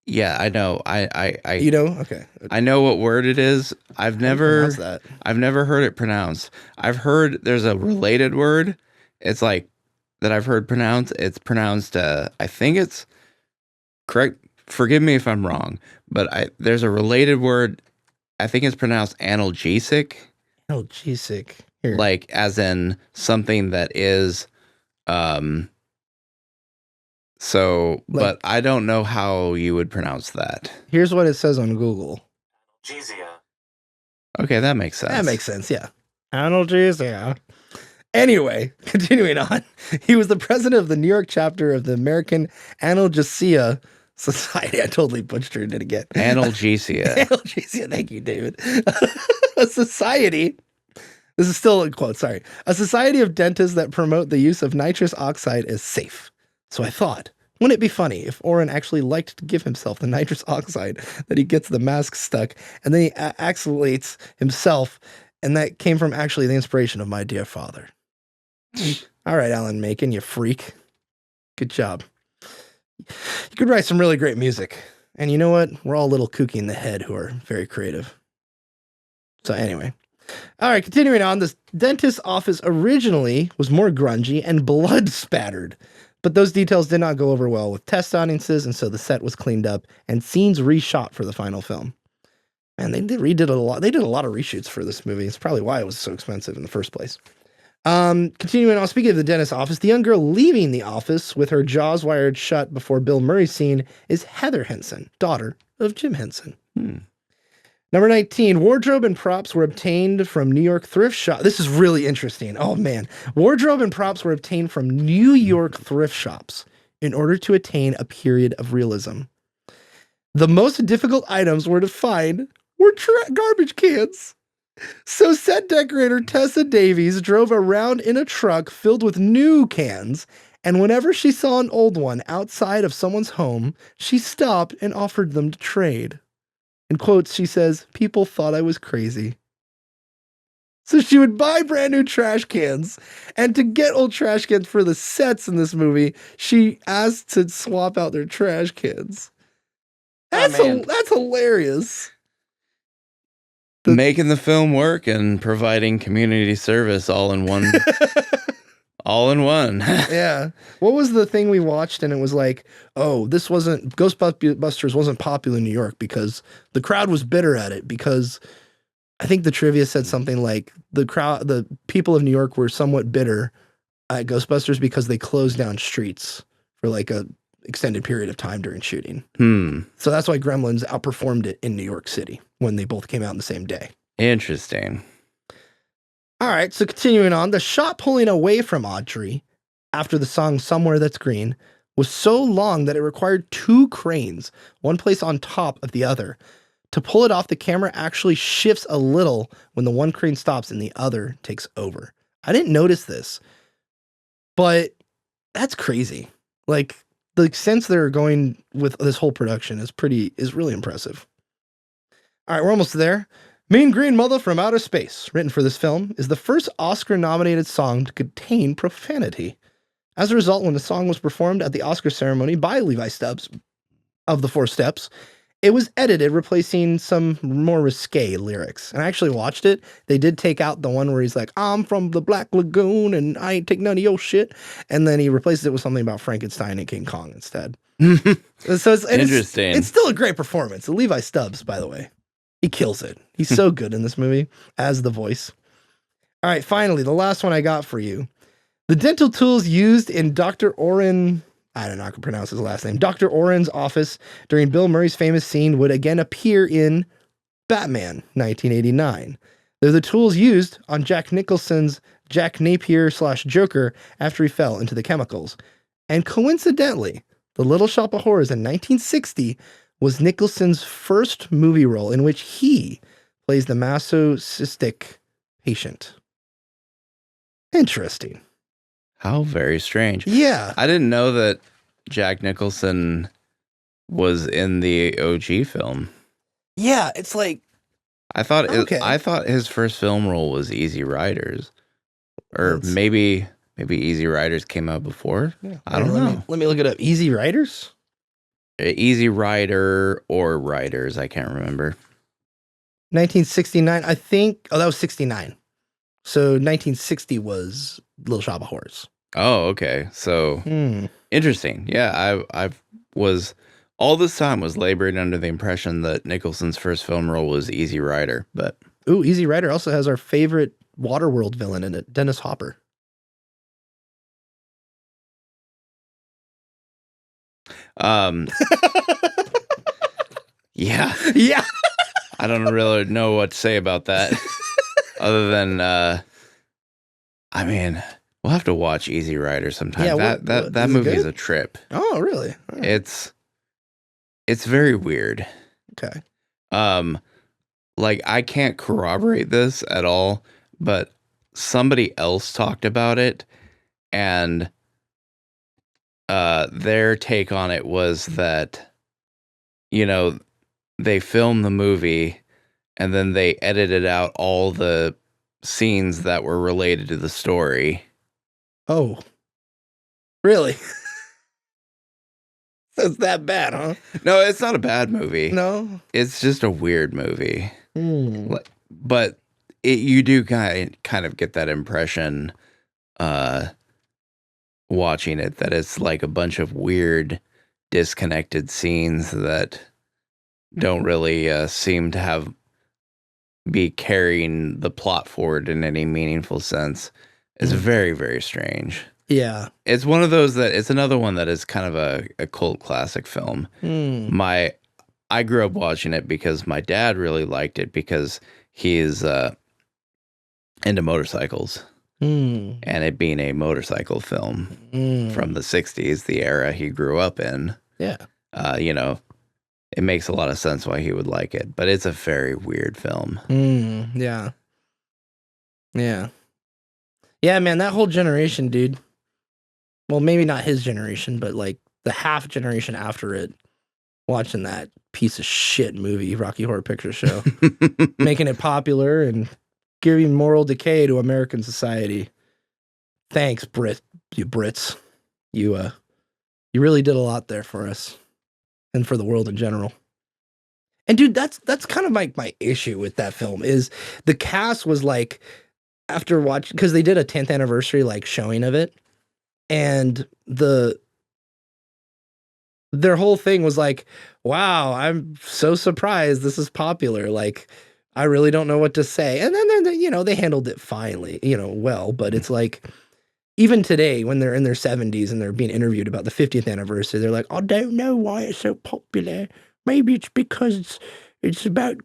Yeah, I know. I You know? Okay. I know what word it is. I've never heard it pronounced. I've heard there's a related word. It's like that I've heard pronounced. It's pronounced I think it's correct. Forgive me if I'm wrong, but there's a related word. I think it's pronounced analgesic. Analgesic. Here. Like as in something that is but I don't know how you would pronounce that. Here's what it says on Google. Analgesia. Okay, that makes sense. That makes sense, yeah. Analgesia. Anyway, continuing on. He was the president of the New York chapter of the American Analgesia Society. I totally butchered it again. Analgesia. Analgesia. Thank you, David. A society. This is still a quote, sorry. A society of dentists that promote the use of nitrous oxide as safe. So I thought, wouldn't it be funny if Oren actually liked to give himself the nitrous oxide that he gets the mask stuck and then he exfoliates himself, and that came from actually the inspiration of my dear father. All right, Alan Menken, you freak. Good job. You could write some really great music. And you know what? We're all a little kooky in the head who are very creative. So anyway. All right, continuing on. This dentist's office originally was more grungy and blood spattered. But those details did not go over well with test audiences, and so the set was cleaned up and scenes reshot for the final film. And they redid a lot. They did a lot of reshoots for this movie. It's probably why it was so expensive in the first place. Continuing on, speaking of the dentist's office, the young girl leaving the office with her jaws wired shut before Bill Murray's scene is Heather Henson, daughter of Jim Henson. Number 19, wardrobe and props were obtained from New York thrift shop. This is really interesting. Oh man. Wardrobe and props were obtained from New York thrift shops in order to attain a period of realism. The most difficult items were to find were garbage cans. So set decorator Tessa Davies drove around in a truck filled with new cans, and whenever she saw an old one outside of someone's home, she stopped and offered them to trade. In quotes, she says, "People thought I was crazy." So she would buy brand new trash cans, and to get old trash cans for the sets in this movie, she asked to swap out their trash cans. That's hilarious. Making the film work and providing community service all in one. All in one. Yeah. What was the thing we watched and it was like, oh, Ghostbusters wasn't popular in New York because the crowd was bitter at it, because I think the trivia said something like the people of New York were somewhat bitter at Ghostbusters because they closed down streets for like a extended period of time during shooting. So that's why Gremlins outperformed it in New York City when they both came out on the same day. Interesting. All right, so continuing on, the shot pulling away from Audrey after the song Somewhere That's Green was so long that it required 2 cranes, one placed on top of the other. To pull it off, the camera actually shifts a little when the one crane stops and the other takes over. I didn't notice this, but that's crazy. Like, the extent they're going with this whole production is really impressive. All right, we're almost there. Mean Green Mother from Outer Space, written for this film, is the first Oscar-nominated song to contain profanity. As a result, when the song was performed at the Oscar ceremony by Levi Stubbs of the Four Steps, it was edited, replacing some more risque lyrics. And I actually watched it. They did take out the one where he's like, "I'm from the Black Lagoon and I ain't take none of your shit." And then he replaced it with something about Frankenstein and King Kong instead. So it's interesting. It's still a great performance. Levi Stubbs, by the way. He kills it. He's so good in this movie as the voice. All right, finally, the last one I got for you. The dental tools used in Dr. Oren, I don't know how to pronounce his last name, Dr. Oren's office during Bill Murray's famous scene would again appear in Batman 1989. They're the tools used on Jack Nicholson's Jack Napier/Joker after he fell into the chemicals. And coincidentally, The Little Shop of Horrors in 1960 was Nicholson's first movie role in which he plays the masochistic patient. Interesting. How very strange. Yeah. I didn't know that Jack Nicholson was in the OG film. Yeah, it's like I thought his first film role was Easy Riders. Or maybe Easy Riders came out before. Yeah. I don't know. Let me look it up. Easy Riders? Easy Rider or Riders, I can't remember. 1969, I think. Oh, that was 69. So 1960 was Little Shop of Horrors. Oh, okay. So interesting. Yeah, I was all this time was laboring under the impression that Nicholson's first film role was Easy Rider, but Easy Rider also has our favorite Waterworld villain in it, Dennis Hopper. Yeah. Yeah. I don't really know what to say about that other than, I mean, we'll have to watch Easy Rider sometime. Yeah, that movie's a trip. Oh, really? Right. It's very weird. Okay. Like I can't corroborate this at all, but somebody else talked about it and their take on it was that, you know, they filmed the movie and then they edited out all the scenes that were related to the story. Oh, really? So it's that bad, huh? No, it's not a bad movie. No, it's just a weird movie. But you do kind of get that impression watching it that it's like a bunch of weird disconnected scenes that don't really seem to be carrying the plot forward in any meaningful sense. It's very, very strange. Yeah. It's one of those it's another one that is kind of a cult classic film. I grew up watching it because my dad really liked it because he's into motorcycles. And it being a motorcycle film from the 60s, the era he grew up in. Yeah. You know, it makes a lot of sense why he would like it, but it's a very weird film. Yeah. Yeah. Yeah, man, that whole generation, dude. Well, maybe not his generation, but like the half generation after it, watching that piece of shit movie, Rocky Horror Picture Show, making it popular and giving moral decay to American society. Thanks, you Brits. You really did a lot there for us and for the world in general. And dude, that's kind of like my issue with that film is the cast was like, after watching, because they did a 10th anniversary like showing of it, and their whole thing was like, wow, I'm so surprised this is popular. Like, I really don't know what to say. And then they handled it finely, well, but it's like, even today, when they're in their 70s and they're being interviewed about the 50th anniversary, they're like, I don't know why it's so popular. Maybe it's because it's about,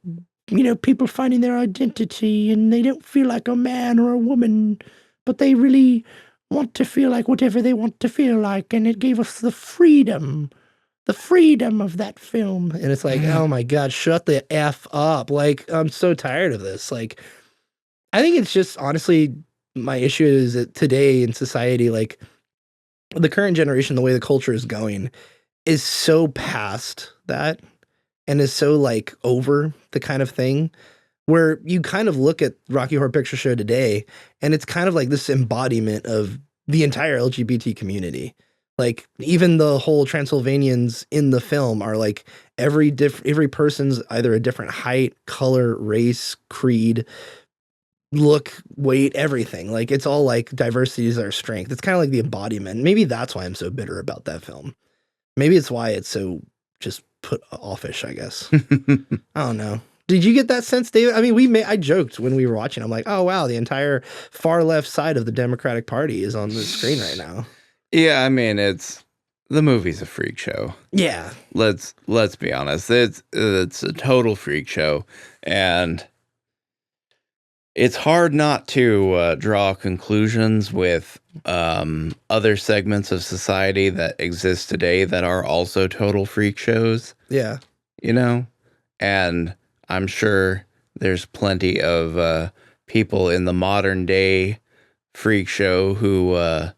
people finding their identity and they don't feel like a man or a woman, but they really want to feel like whatever they want to feel like. And it gave us the freedom of that film. And it's like, oh my God, shut the F up. Like, I'm so tired of this. Like, I think it's just honestly, my issue is that today in society, like the current generation, the way the culture is going is so past that and is so like over the kind of thing where you kind of look at Rocky Horror Picture Show today and it's kind of like this embodiment of the entire LGBT community. Like even the whole Transylvanians in the film are like every person's either a different height, color, race, creed, look, weight, everything. Like it's all like diversity is our strength. It's kind of like the embodiment. Maybe that's why I'm so bitter about that film. Maybe it's why it's so just put offish, I guess. I don't know. Did you get that sense, David? I mean, I joked when we were watching. I'm like, oh wow, the entire far left side of the Democratic Party is on the screen right now. Yeah, I mean, the movie's a freak show. Yeah. Let's be honest. It's a total freak show, and it's hard not to draw conclusions with other segments of society that exist today that are also total freak shows. Yeah. And I'm sure there's plenty of people in the modern day freak show who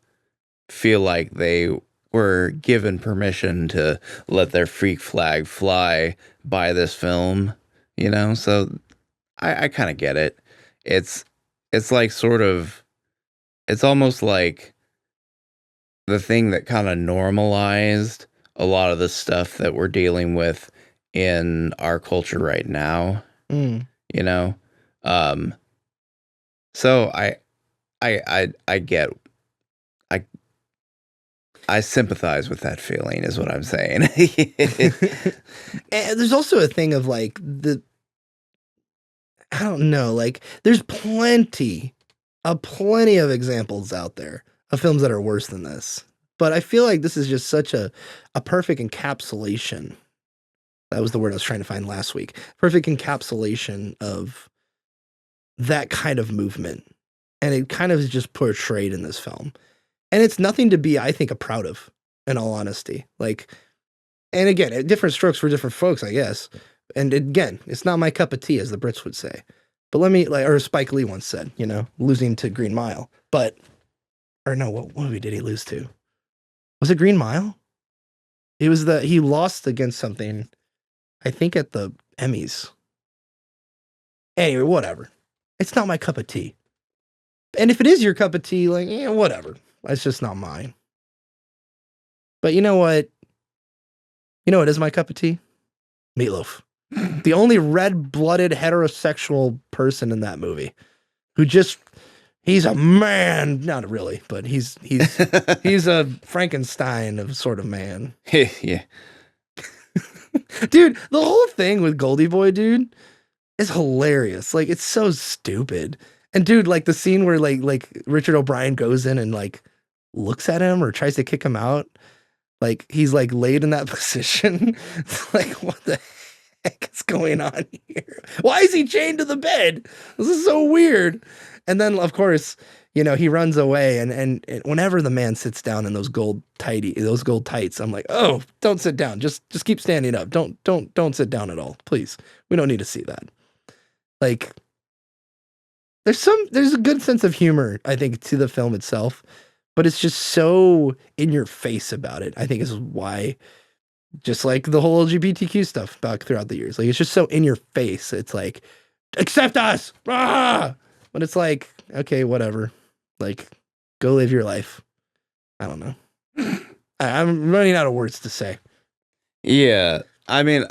feel like they were given permission to let their freak flag fly by this film, so I kind of get it. It's like it's almost like the thing that kind of normalized a lot of the stuff that we're dealing with in our culture right now, so I sympathize with that feeling is what I'm saying. And there's also a thing of like I don't know, like there's plenty of examples out there of films that are worse than this. But I feel like this is just such a perfect encapsulation. That was the word I was trying to find last week. Perfect encapsulation of that kind of movement. And it kind of is just portrayed in this film. And it's nothing to be, I think, proud of, in all honesty. Like, and again, different strokes for different folks, I guess. And again, it's not my cup of tea, as the Brits would say. But let me, or Spike Lee once said, losing to Green Mile. But, or no, what movie did he lose to? Was it Green Mile? It was he lost against something, I think at the Emmys. Anyway, whatever. It's not my cup of tea. And if it is your cup of tea, like, whatever. It's just not mine. But you know what? You know what is my cup of tea? Meatloaf. The only red-blooded heterosexual person in that movie who he's a man. Not really, but he's a Frankenstein of sort of man. Yeah. Dude, the whole thing with Goldie Boy, dude, is hilarious. Like, it's so stupid. And dude, like the scene where like Richard O'Brien goes in and like looks at him or tries to kick him out, like he's like laid in that position. It's like, what the heck is going on here? Why is he chained to the bed? This is so weird. And then, of course, he runs away, and whenever the man sits down in those gold tights, I'm like, oh, don't sit down. Just keep standing up. Don't sit down at all, please. We don't need to see that. Like, there's a good sense of humor, I think, to the film itself, but it's just so in your face about it. I think is why, just like the whole LGBTQ stuff back throughout the years, like it's just so in your face. It's like, accept us, but it's like, okay, whatever. Like, go live your life. I don't know. I'm running out of words to say. Yeah, I mean,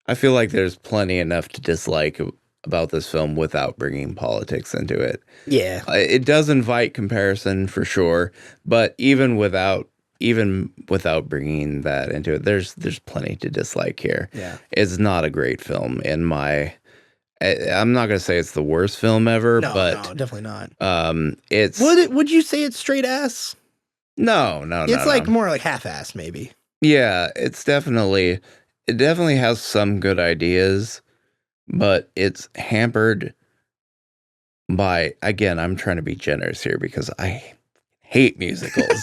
I feel like there's plenty enough to dislike about this film without bringing politics into it. Yeah. It does invite comparison for sure, but even without bringing that into it, there's plenty to dislike here. Yeah. It's not a great film I'm not going to say it's the worst film ever, but no, definitely not. It's would you say it's straight ass? No. It's like more like half ass maybe. Yeah, it definitely has some good ideas, but it's hampered by, again, I'm trying to be generous here because I hate musicals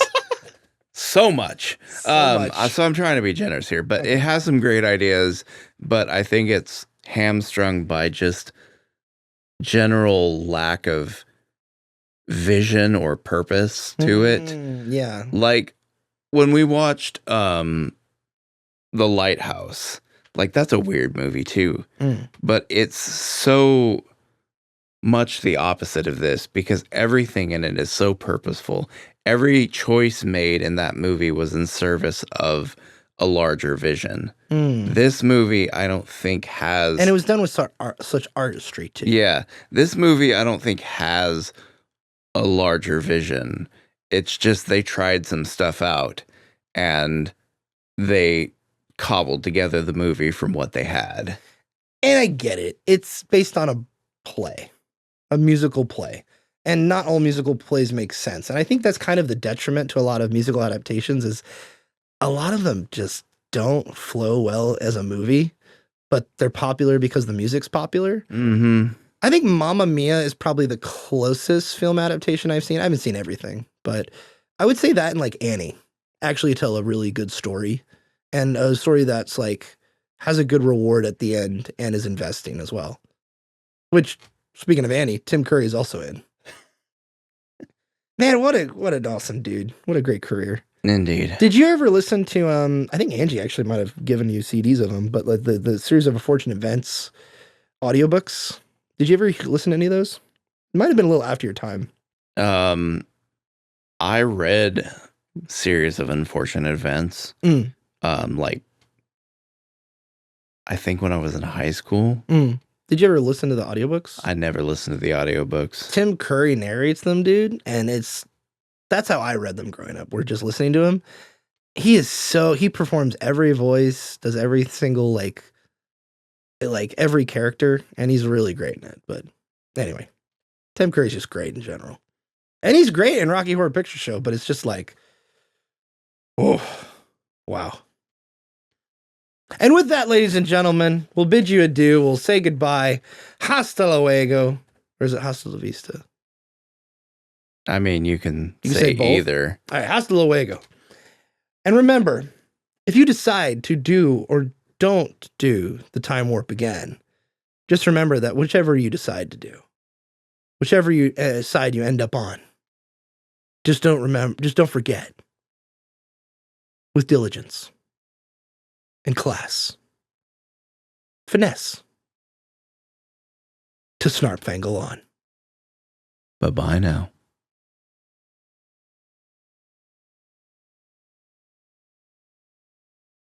so much. So I'm trying to be generous here, but it has some great ideas, but I think it's hamstrung by just general lack of vision or purpose to it. Yeah. Like when we watched The Lighthouse, like that's a weird movie too, but it's so much the opposite of this because everything in it is so purposeful. Every choice made in that movie was in service of a larger vision. This movie, I don't think has... And it was done with such artistry, too. Yeah. This movie, I don't think has a larger vision. It's just they tried some stuff out, and they cobbled together the movie from what they had. And I get it. It's based on a musical play. And not all musical plays make sense. And I think that's kind of the detriment to a lot of musical adaptations is a lot of them just don't flow well as a movie, but they're popular because the music's popular. Mm-hmm. I think Mamma Mia is probably the closest film adaptation I've seen. I haven't seen everything, but I would say that and like Annie actually tell a really good story, and a story that's like has a good reward at the end and is investing as well. Which, speaking of Annie, Tim Curry is also in. Man, what an awesome dude. What a great career. Indeed. Did you ever listen to, I think Angie actually might have given you CDs of them, but like the series of Unfortunate Events audiobooks? Did you ever listen to any of those? It might have been a little after your time. I read series of Unfortunate Events. Like, I think when I was in high school. Did you ever listen to the audiobooks? I never listened to the audiobooks. Tim Curry narrates them, dude, and that's how I read them growing up. We're just listening to him. He performs every voice, does every single like every character, and he's really great in it. But anyway, Tim Curry's just great in general. And he's great in Rocky Horror Picture Show, but it's just like, oh, wow. And with that, ladies and gentlemen, we'll bid you adieu. We'll say goodbye. Hasta luego. Or is it hasta la vista? I mean, you can say say both? either. All right, hasta luego. And remember, if you decide to do or don't do the time warp again, just remember that whichever you decide to do, whichever side you end up on, just don't forget, with diligence and class, finesse, to Snarp Fangle on. Bye-bye now.